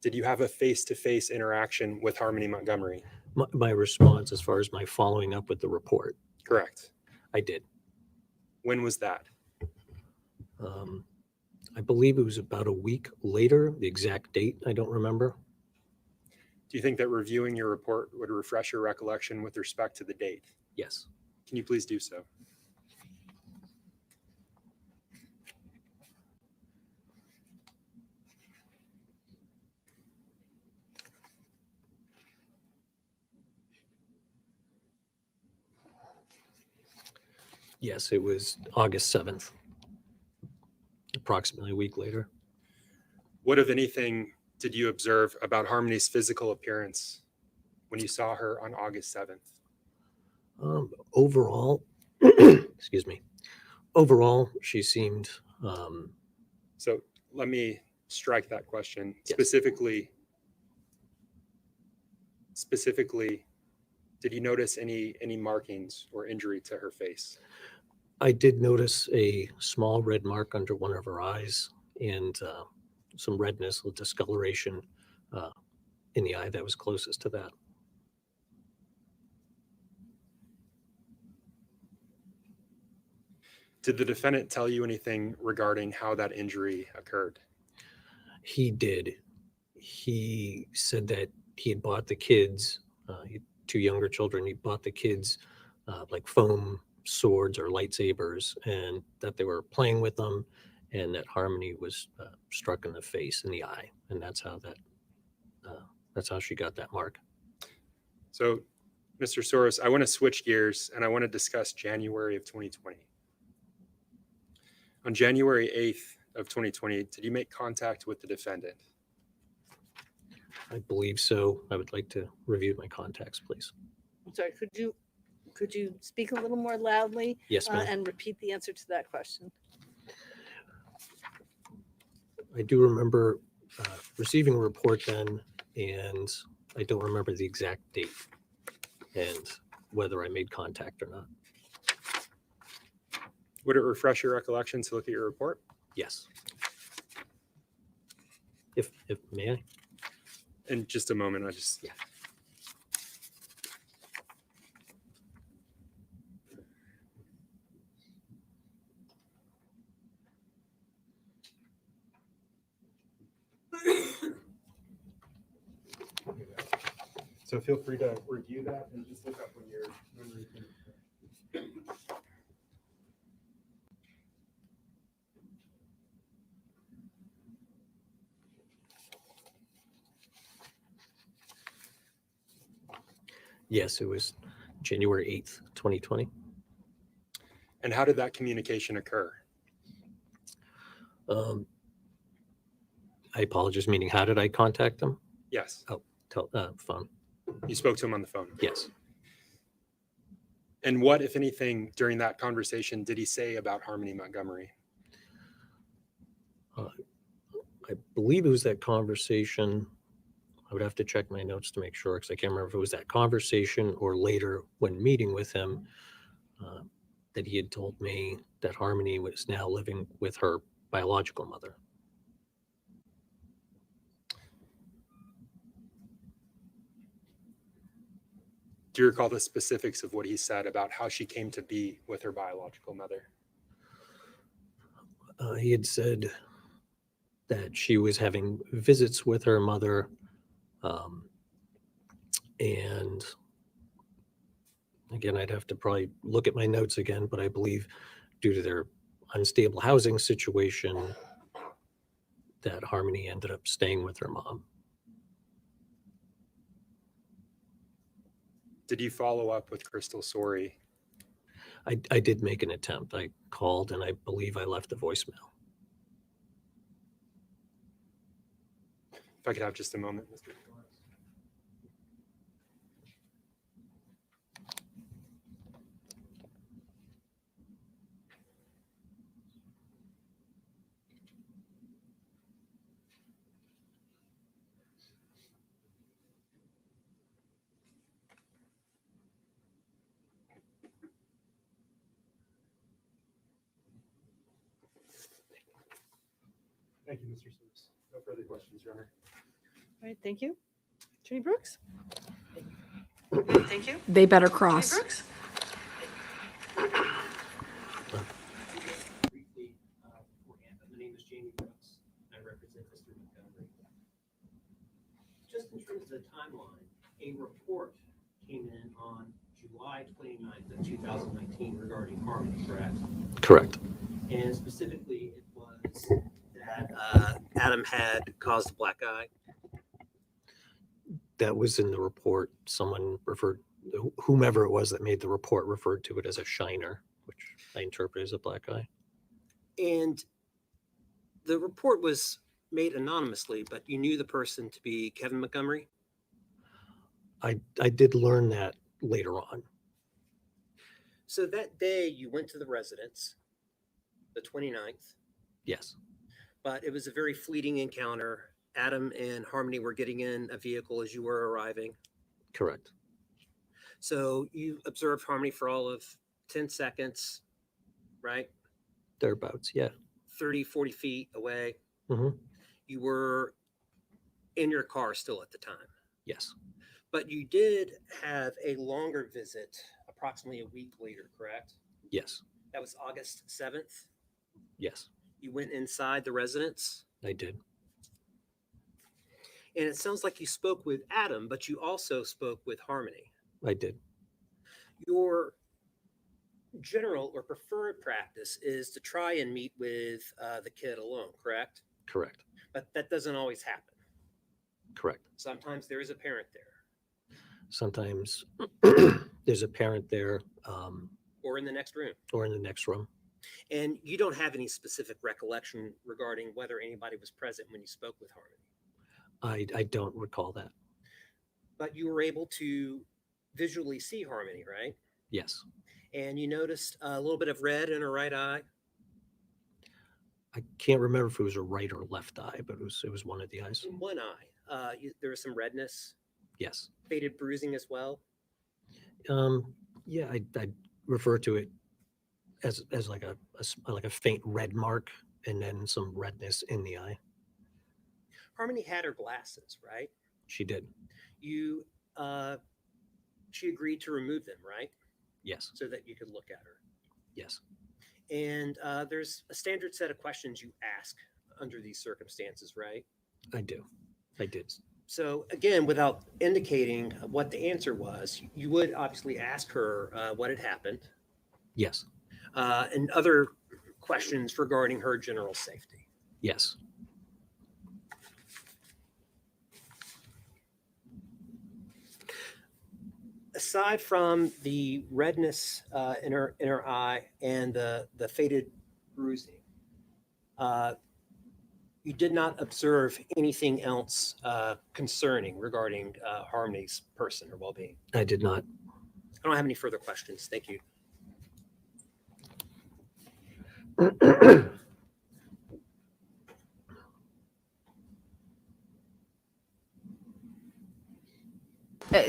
did you have a face-to-face interaction with Harmony Montgomery? My response, as far as my following up with the report, Correct. I did. When was that? I believe it was about a week later. The exact date, I don't remember. Do you think that reviewing your report would refresh your recollection with respect to the date? Yes. Can you please do so? Yes, it was August 7th, approximately a week later. What, if anything, did you observe about Harmony's physical appearance when you saw her on August 7th? Overall, excuse me, overall, she seemed, So let me strike that question. Yes. Specifically, did you notice any markings or injury to her face? I did notice a small red mark under one of her eyes and some redness, a discoloration in the eye that was closest to that. Did the defendant tell you anything regarding how that injury occurred? He did. He said that he had bought the kids, he had 2 younger children, he bought the kids like foam swords or lightsabers, and that they were playing with them, and that Harmony was struck in the face, in the eye, and that's how she got that mark. So, Mr. Soros, I want to switch gears and I want to discuss January of 2020. On January 8th of 2020, did you make contact with the defendant? I believe so. I would like to review my contacts, please. I'm sorry, could you speak a little more loudly Yes, ma'am. and repeat the answer to that question? I do remember receiving a report then, and I don't remember the exact date and whether I made contact or not. Would it refresh your recollection to look at your report? Yes. If may I? In just a moment, Yeah. So feel free to review that and just look up when you're finished. Yes, it was January 8th, 2020. And how did that communication occur? I apologize, meaning how did I contact them? Yes, Phone. you spoke to him on the phone. Yes. And what, if anything, during that conversation did he say about Harmony Montgomery? I believe it was that conversation. I would have to check my notes to make sure because I can't remember if it was that conversation or later when meeting with him that he had told me that Harmony was now living with her biological mother. Do you recall the specifics of what he said about how she came to be with her biological mother? He had said that she was having visits with her mother, and again, I'd have to probably look at my notes again, but I believe due to their unstable housing situation that Harmony ended up staying with her mom. Did you follow up with Crystal Sorey? I did make an attempt. I called and I believe I left a voicemail. If I could have just a moment, Mr. Soros. Thank you, Mr. Soros. No further questions, Your Honor. All right, thank you. Attorney Brooks? Thank you. They better Attorney cross. Brooks? Briefly, beforehand, my name is Jamie Brooks. I represent Mr. Montgomery. Just in terms of the timeline, a report came in on July 29th of 2019 regarding Harmony, correct? Correct. And specifically, it was that Adam had caused a black eye. That was in the report. Someone referred, whomever it was that made the report referred to it as a shiner, which which I interpret as a black eye. And the report was made anonymously, but you knew the person to be Kevin Montgomery. I did learn that later on. So that day you went to the residence, the 29th, Yes, but it was a very fleeting encounter. Adam and Harmony were getting in a vehicle as you were arriving. correct. So you observed Harmony for all of 10 seconds, right? Thereabouts, yeah. 30, 40 feet away. Hmm. You were in your car still at the time. Yes, But you did have a longer visit approximately a week later, correct? yes, That was August 7th. yes, You went inside the residence. I did. And it sounds like you spoke with Adam, but you also spoke with Harmony. I did. Your general or preferred practice is to try and meet with the kid alone, correct? Correct. But that doesn't always happen. Correct. Sometimes there is a parent there Sometimes there's a parent there, or in the next room. or in the next room. And you don't have any specific recollection regarding whether anybody was present when you spoke with Harmony. I don't recall that. But you were able to visually see Harmony, right? Yes, And you noticed a little bit of red in her right eye. I can't remember if it was a right or left eye, but it was one of the eyes. In one eye, there was some redness, Yes. faded bruising as well. Yeah, I refer to it as like a faint red mark and then some redness in the eye. Harmony had her glasses, right? She did. You, she agreed to remove them, right? Yes. So that you could look at her. Yes. And there's a standard set of questions you ask under these circumstances, right? I do. I did. So again, without indicating what the answer was, you would obviously ask her what had happened Yes. and other questions regarding her general safety. Yes. Aside from the redness in her eye and the faded bruising, you did not observe anything else concerning regarding Harmony's person or well-being. I did not. I don't have any further questions. Thank you.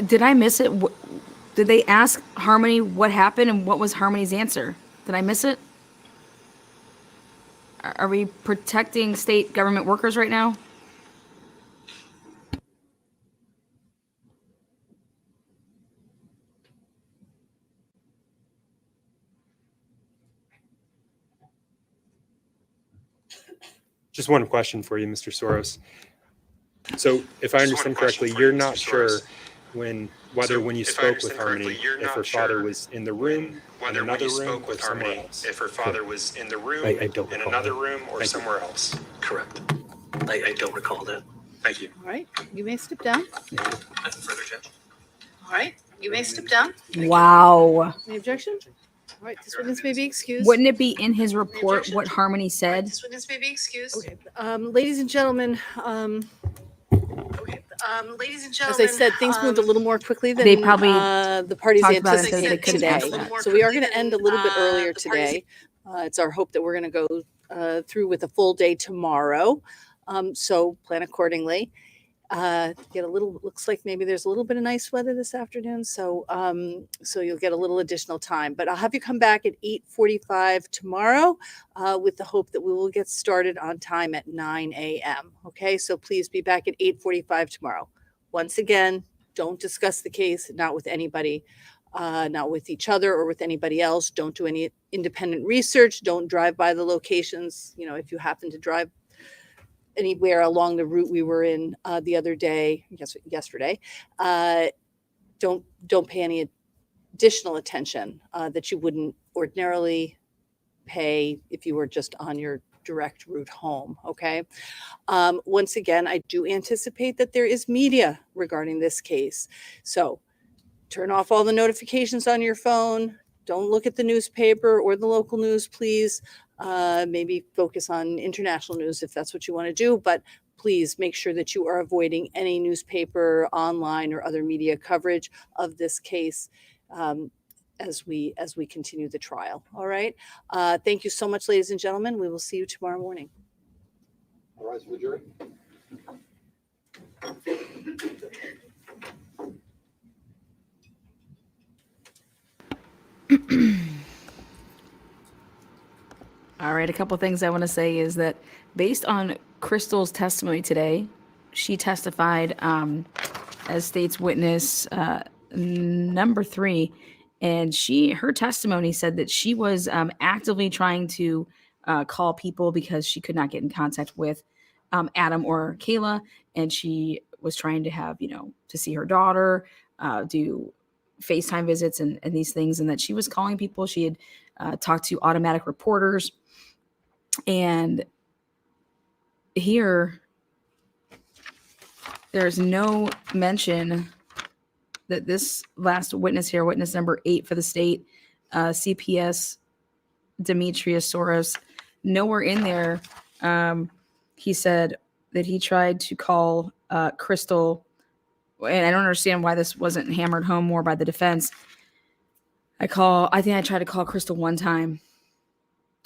Did I miss it? Did they ask Harmony what happened and what was Harmony's answer? Did I miss it? Are we protecting state government workers right now? Just one question for you, Mr. Soros. So if I understand correctly, you're not sure when you spoke with Harmony, if her father was in the room, in another room, or somewhere else. If her father was in the room, I don't in recall another that. room, or Thank you. somewhere else. Correct. I don't recall that. Thank you. All right, you may step down. Nothing further, Judge. All right, you may step down. Wow. Any objection? All right, this witness may be excused. Wouldn't it be in his report what Harmony said? This witness may be excused. Okay, ladies and gentlemen, as I said, things moved a little more quickly than They probably the parties talked about it, so anticipated they couldn't today. ask that. So we are going to end a little bit earlier today. It's our hope that we're going to go through with a full day tomorrow. So plan accordingly. Looks like maybe there's a little bit of nice weather this afternoon. So you'll get a little additional time, but I'll have you come back at 8:45 tomorrow with the hope that we will get started on time at 9 a.m. Okay, so please be back at 8:45 tomorrow. Once again, don't discuss the case, not with anybody, not with each other or with anybody else. Don't do any independent research. Don't drive by the locations. You know, if you happen to drive anywhere along the route we were in the other day, yesterday, don't pay any additional attention that you wouldn't ordinarily pay if you were just on your direct route home. Okay. Once again, I do anticipate that there is media regarding this case. So turn off all the notifications on your phone. don't look at the newspaper or the local news, please. Maybe focus on international news if that's what you want to do, but please make sure that you are avoiding any newspaper, online, or other media coverage of this case as we continue the trial. All right. Thank you so much, ladies and gentlemen. We will see you tomorrow morning. All rise for the jury. All right, a couple things I want to say is that based on Crystal's testimony today, she testified as state's witness number 3, and her testimony said that she was actively trying to call people because she could not get in contact with Adam or Kayla, and she was trying to have, to see her daughter, do FaceTime visits and these things, and that she was calling people. She had talked to automatic reporters. And here, there's no mention that this last witness here, witness number 8 for the state, CPS Demetrius Soros, nowhere in there. He said that he tried to call Crystal, and I don't understand why this wasn't hammered home more by the defense. I think I tried to call Crystal one time.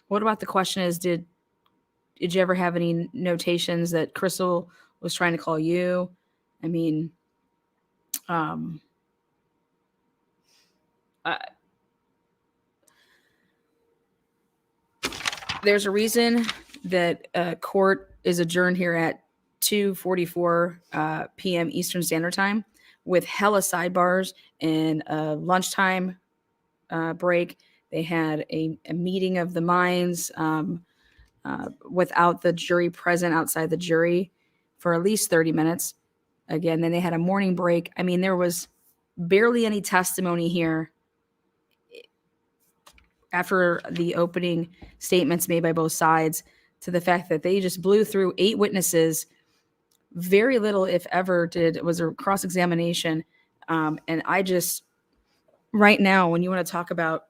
What about the question is, did you ever have any notations that Crystal was trying to call you? I mean, there's a reason that court is adjourned here at 2:44 p.m. Eastern Standard Time with hella sidebars and a lunchtime break. They had a meeting of the minds without the jury present outside the jury for at least 30 minutes. Again, then they had a morning break. I mean, there was barely any testimony here after the opening statements made by both sides, to the fact that they just blew through 8 witnesses. Very little, if ever, was a cross-examination. And I just, right now, when you want to talk about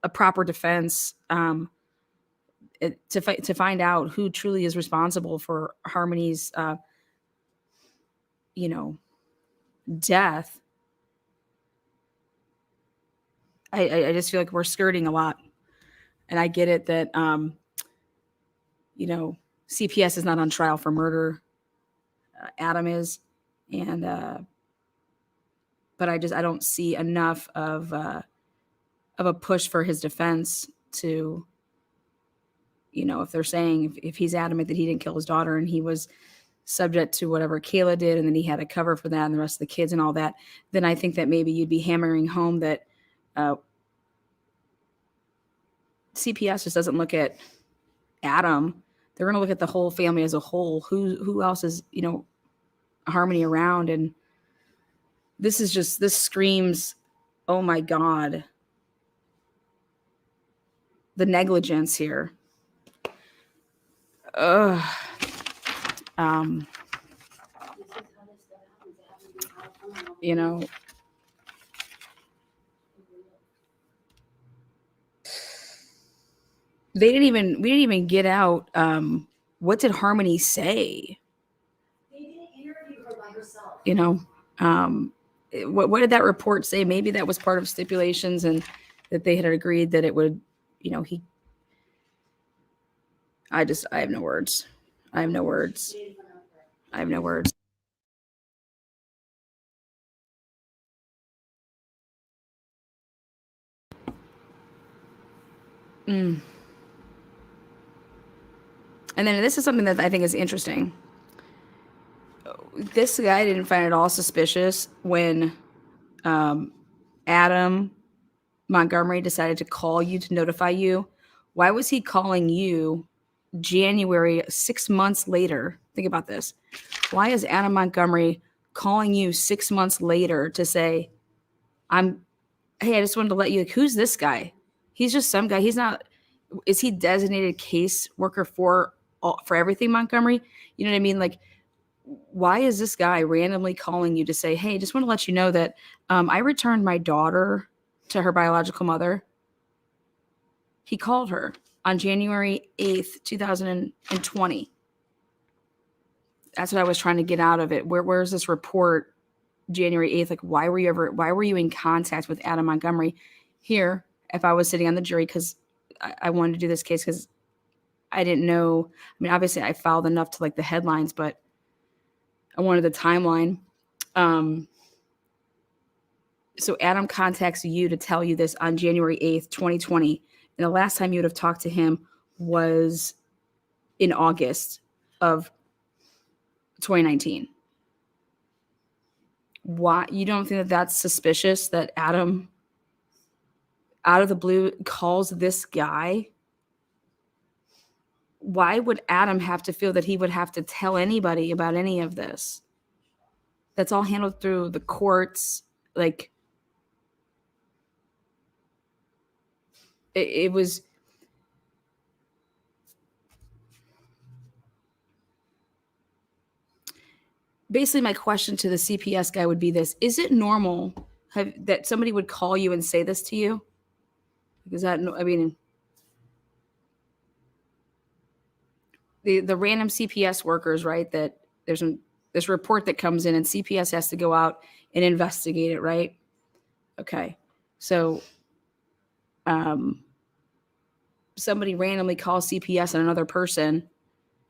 a proper defense, to find out who truly is responsible for Harmony's, death, I just feel like we're skirting a lot. And I get it that, CPS is not on trial for murder. Adam is. And, but I don't see enough of a push for his defense to, if they're saying, if he's adamant that he didn't kill his daughter and he was subject to whatever Kayla did, and then he had a cover for that and the rest of the kids and all that, then I think that maybe you'd be hammering home that CPS just doesn't look at Adam. They're going to look at the whole family as a whole. Who else is, Harmony around? And this screams, oh my God, the negligence here. We didn't even get out. What did Harmony say? They didn't interview her by herself. What did that report say? Maybe that was part of stipulations, and that they had agreed that it would, I have no words. I have no words. And then this is something that I think is interesting. This guy didn't find it all suspicious when Adam Montgomery decided to call you to notify you. Why was he calling you January, 6 months later? Think about this. Why is Adam Montgomery calling you 6 months later to say, hey, I just wanted to let you, who's this guy? He's just some guy. He's not, is he designated case worker for everything, Montgomery? You know what I mean? Like, why is this guy randomly calling you to say, hey, just want to let you know that I returned my daughter to her biological mother. He called her on January 8th, 2020. That's what I was trying to get out of it. Where's this report January 8th? Like, why were you in contact with Adam Montgomery? Here, if I was sitting on the jury, because I wanted to do this case because I didn't know. I mean, obviously I filed enough to like the headlines, but I wanted the timeline. So Adam contacts you to tell you this on January 8th, 2020. And the last time you would have talked to him was in August of 2019. Why? You don't think that that's suspicious that Adam, out of the blue, calls this guy? Why would Adam have to feel that he would have to tell anybody about any of this? That's all handled through the courts. Like, it was. Basically, my question to the CPS guy would be this: is it normal that somebody would call you and say this to you? Because that, I mean, the random CPS workers, right? That there's this report that comes in and CPS has to go out and investigate it, right? Okay. So somebody randomly calls CPS on another person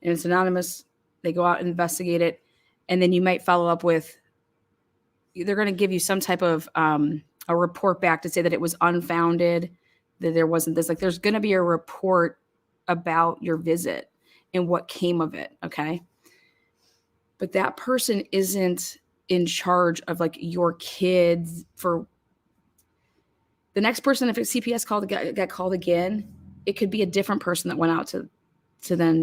and it's anonymous. They go out and investigate it. And then you might follow up with, they're going to give you some type of a report back to say that it was unfounded, that there wasn't this. Like, there's going to be a report about your visit and what came of it. Okay. But that person isn't in charge of like your kids. For the next person, if a CPS got called again, it could be a different person that went out to then,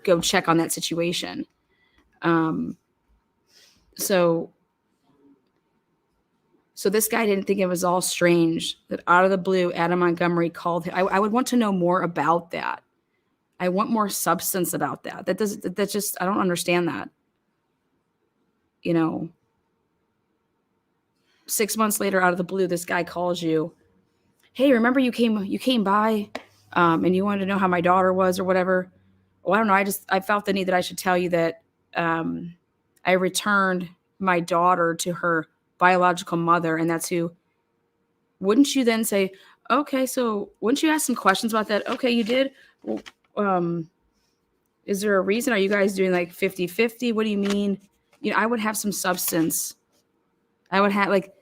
go check on that situation. So this guy didn't think it was all strange that out of the blue, Adam Montgomery called him. I would want to know more about that. I want more substance about that. I don't understand that. 6 months later, out of the blue, this guy calls you. Hey, remember you came by and you wanted to know how my daughter was or whatever. Well, I don't know. I felt the need that I should tell you that I returned my daughter to her biological mother, and that's who. Wouldn't you then say, okay, so wouldn't you ask some questions about that? Okay, you did. Well, is there a reason? Are you guys doing like 50-50? What do you mean? I would have some substance. I would have like,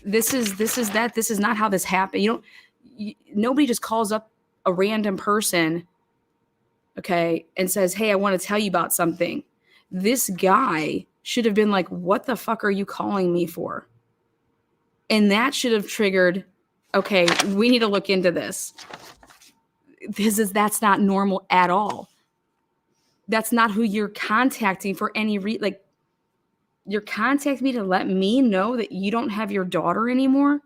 this is not how this happened. Nobody just calls up a random person, okay, and says, hey, I want to tell you about something. This guy should have been like, what the fuck are you calling me for? And that should have triggered, okay, we need to look into this. That's not normal at all. That's not who you're contacting for any like, you're contacting me to let me know that you don't have your daughter anymore?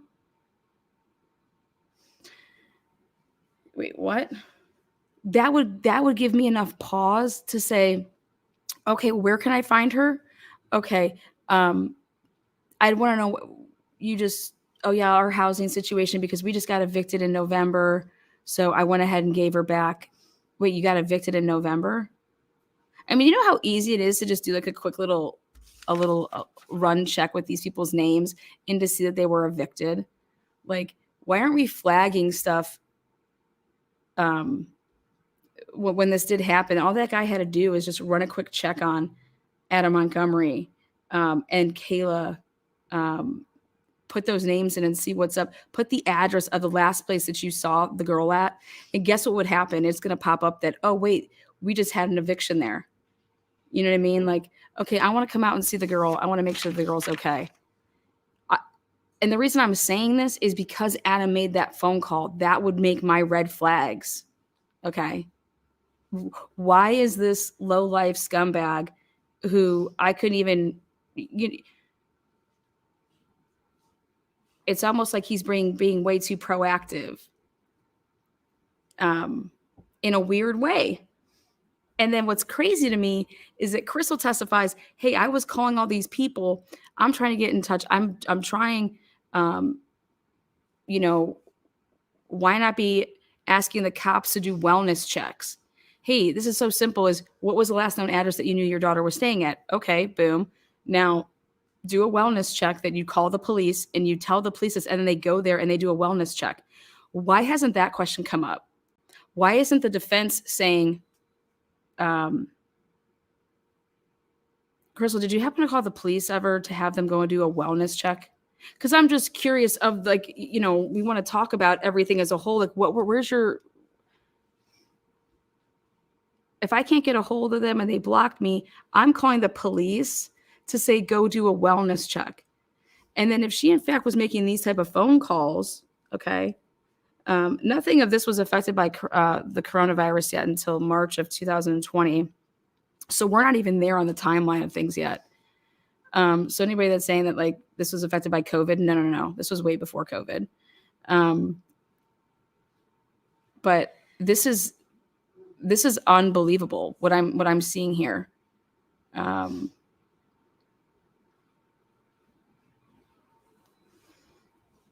Wait, what? That would give me enough pause to say, okay, where can I find her? Okay, I'd want to know our housing situation, because we just got evicted in November, so I went ahead and gave her back. Wait, you got evicted in November? I mean, you know how easy it is to just do like a quick little run check with these people's names and to see that they were evicted. Like, why aren't we flagging stuff? When this did happen, all that guy had to do is just run a quick check on Adam Montgomery and Kayla. Put those names in and see what's up. Put the address of the last place that you saw the girl at, and guess what would happen? It's going to pop up that, oh wait, we just had an eviction there. You know what I mean? Like, okay, I want to come out and see the girl. I want to make sure the girl's okay. And the reason I'm saying this is because Adam made that phone call. That would make my red flags. Okay. Why is this low life scumbag who I couldn't even, it's almost like he's being way too proactive in a weird way. And then what's crazy to me is that Crystal testifies, hey, I was calling all these people. I'm trying to get in touch. I'm trying, why not be asking the cops to do wellness checks. Hey, this is so simple as what was the last known address that you knew your daughter was staying at? Okay, boom. Now do a wellness check that you call the police and you tell the police this, and then they go there and they do a wellness check. Why hasn't that question come up? Why isn't the defense saying, Crystal, did you happen to call the police ever to have them go and do a wellness check? Because I'm just curious of like, you know, we want to talk about everything as a whole. Like where's your, if I can't get a hold of them and they blocked me, I'm calling the police to say, go do a wellness check. And then if she in fact was making these type of phone calls, okay, nothing of this was affected by the coronavirus yet until March of 2020. So we're not even there on the timeline of things yet. So anybody that's saying that like this was affected by COVID, no. This was way before COVID. But this is unbelievable what I'm seeing here.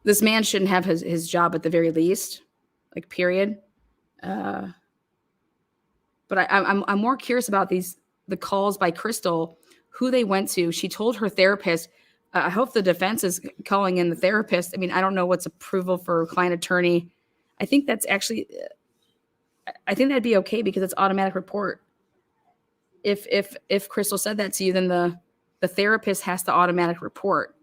This man shouldn't have his job at the very least, like period. But I'm more curious about the calls by Crystal, who they went to. She told her therapist. I hope the defense is calling in the therapist. I mean, I don't know what's approval for client attorney. I think that's actually, I think that'd be okay because it's automatic report. If Crystal said that to you, then the therapist has to automatic report.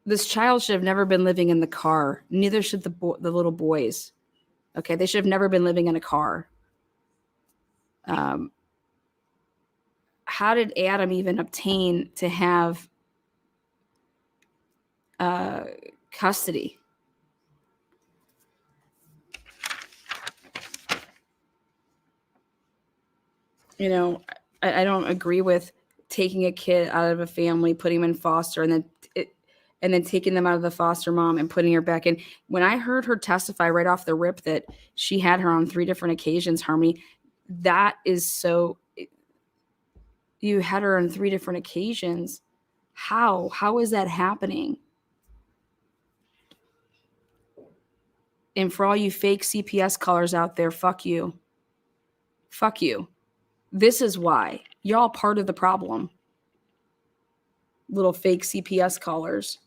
This child should have never been living in the car. Neither should the little boys. Okay, they should have never been living in a car. How did Adam even obtain to have custody? You know, I don't agree with taking a kid out of a family, putting them in foster, and then taking them out of the foster mom and putting her back in. When I heard her testify right off the rip that she had her on 3 different occasions, Harmony, that is so. You had her on 3 different occasions. How? How is that happening? And for all you fake CPS callers out there, fuck you. Fuck you. This is why. You're all part of the problem. Little fake CPS callers.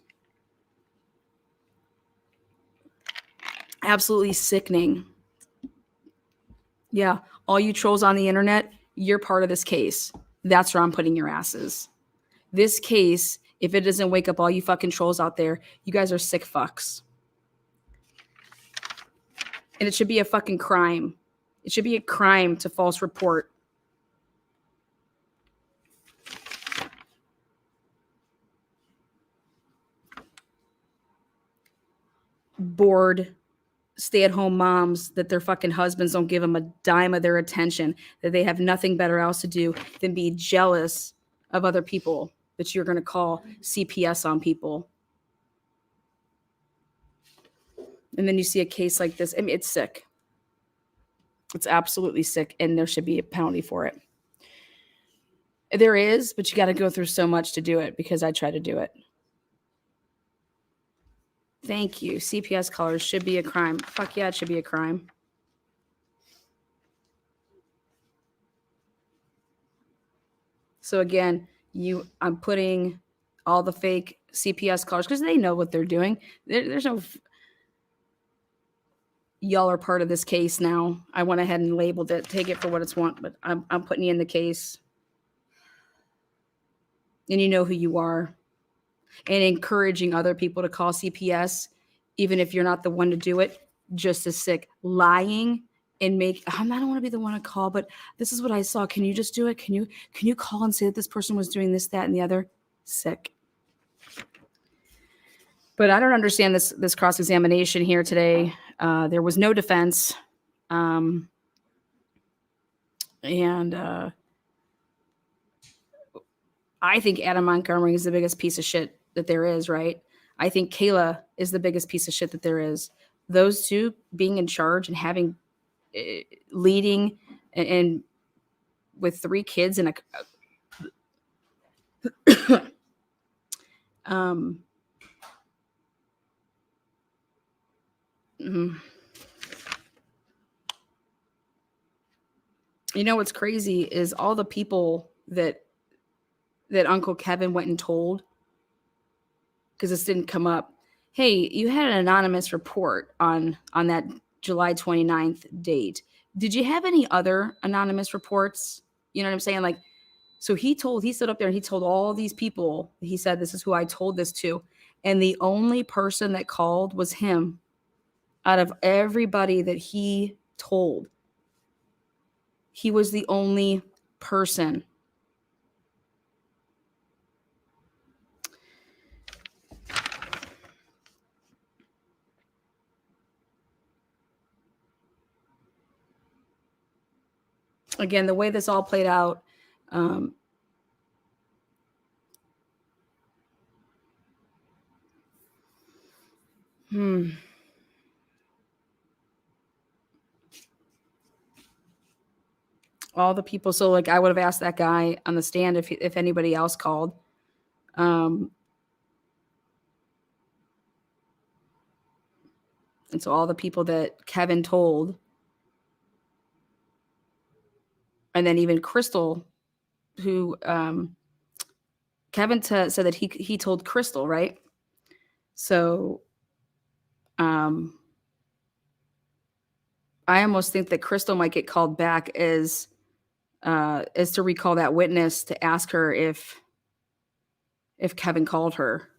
Absolutely sickening. Yeah, all you trolls on the internet, you're part of this case. That's where I'm putting your asses. This case, if it doesn't wake up all you fucking trolls out there, you guys are sick fucks. And it should be a fucking crime. It should be a crime to false report. Bored stay-at-home moms that their fucking husbands don't give them a dime of their attention, that they have nothing better else to do than be jealous of other people, that you're going to call CPS on people. And then you see a case like this. I mean, it's sick. It's absolutely sick, and there should be a penalty for it. There is, but you got to go through so much to do it because I try to do it. Thank you. CPS callers should be a crime. Fuck yeah, it should be a crime. So again, I'm putting all the fake CPS callers because they know what they're doing. There's no. Y'all are part of this case now. I went ahead and labeled it. Take it for what it's want, but I'm putting you in the case, and you know who you are. And encouraging other people to call CPS, even if you're not the one to do it, just as sick. Lying and I don't want to be the one to call, but this is what I saw. Can you just do it? Can you call and say that this person was doing this, that, and the other? Sick. But I don't understand this cross-examination here today. There was no defense. And I think Adam Montgomery is the biggest piece of shit that there is, right? I think Kayla is the biggest piece of shit that there is. Those two being in charge and having leading and with 3 kids and a mm. You know what's crazy is all the people that Uncle Kevin went and told, because this didn't come up. Hey, you had an anonymous report on that July 29th date. Did you have any other anonymous reports? You know what I'm saying? Like, so he stood up there and he told all these people, he said, this is who I told this to. And the only person that called was him out of everybody that he told. He was the only person. Again, the way this all played out, all the people. So like, I would have asked that guy on the stand if anybody else called. And so all the people that Kevin told, and then even Crystal, who Kevin said that he told Crystal, right? So I almost think that Crystal might get called back as to recall that witness to ask her if Kevin called her.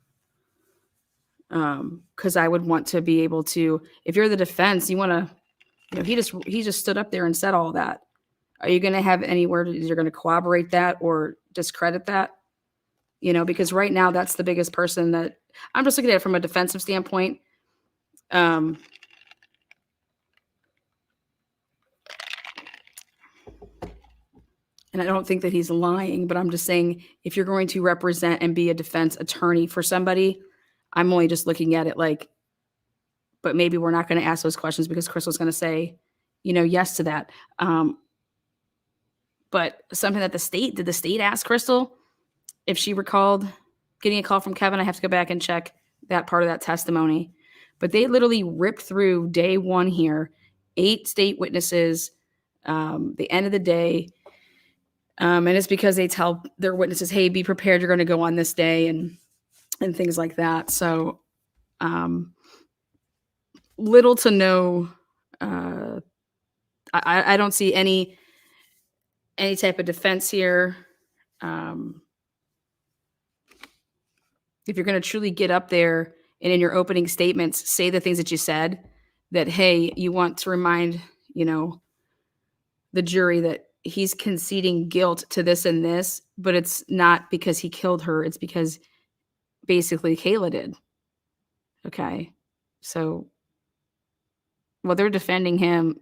Because I would want to be able to, if you're the defense, you want to, you know, he just stood up there and said all that. Are you going to have any word? You're going to corroborate that or discredit that? You know, because right now that's the biggest person that I'm just looking at it from a defensive standpoint. And I don't think that he's lying, but I'm just saying, if you're going to represent and be a defense attorney for somebody, I'm only just looking at it like, but maybe we're not going to ask those questions because Crystal's going to say, you know, yes to that. But something that did the state ask Crystal if she recalled getting a call from Kevin? I have to go back and check that part of that testimony. But they literally ripped through day one here, 8 state witnesses, the end of the day. And it's because they tell their witnesses, hey, be prepared, you're going to go on this day and things like that. So little to no, I don't see any type of defense here. If you're going to truly get up there and in your opening statements, say the things that you said, that, hey, you want to remind, you know, the jury that he's conceding guilt to this and this, but it's not because he killed her. It's because basically Kayla did. Okay. So, well, they're defending him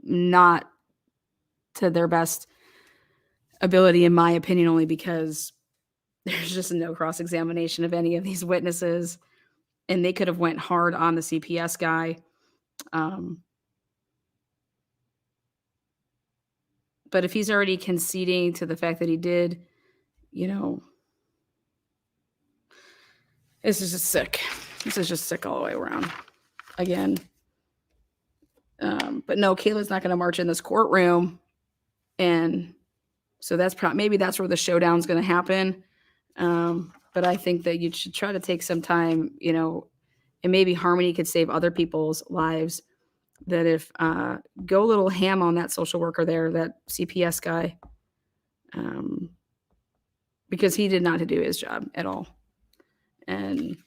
not to their best ability, in my opinion, only because there's just no cross-examination of any of these witnesses, and they could have went hard on the CPS guy. But if he's already conceding to the fact that he did, you know, this is just sick. This is just sick all the way around. Again. But no, Kayla's not going to march in this courtroom. And so that's maybe that's where the showdown's going to happen. But I think that you should try to take some time, you know, and maybe Harmony could save other people's lives. That if go a little ham on that social worker there, that CPS guy, because he did not do his job at all. And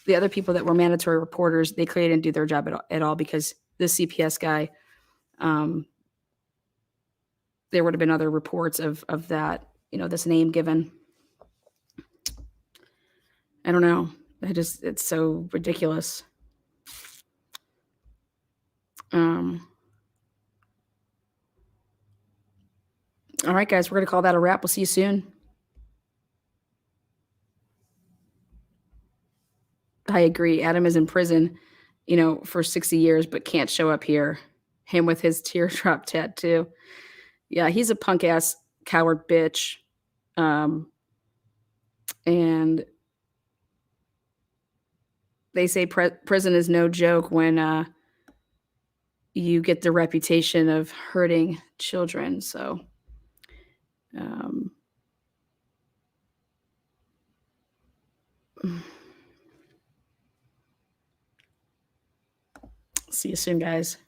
the other people that were mandatory reporters, they clearly didn't do their job at all, because the CPS guy, there would have been other reports of that, you know, this name given. I don't know. It's so ridiculous. All right, guys, we're going to call that a wrap. We'll see you soon. I agree. Adam is in prison, you know, for 60 years, but can't show up here. him with his teardrop tattoo. Yeah, he's a punk ass coward bitch. And they say prison is no joke when you get the reputation of hurting children. So, see you soon, guys.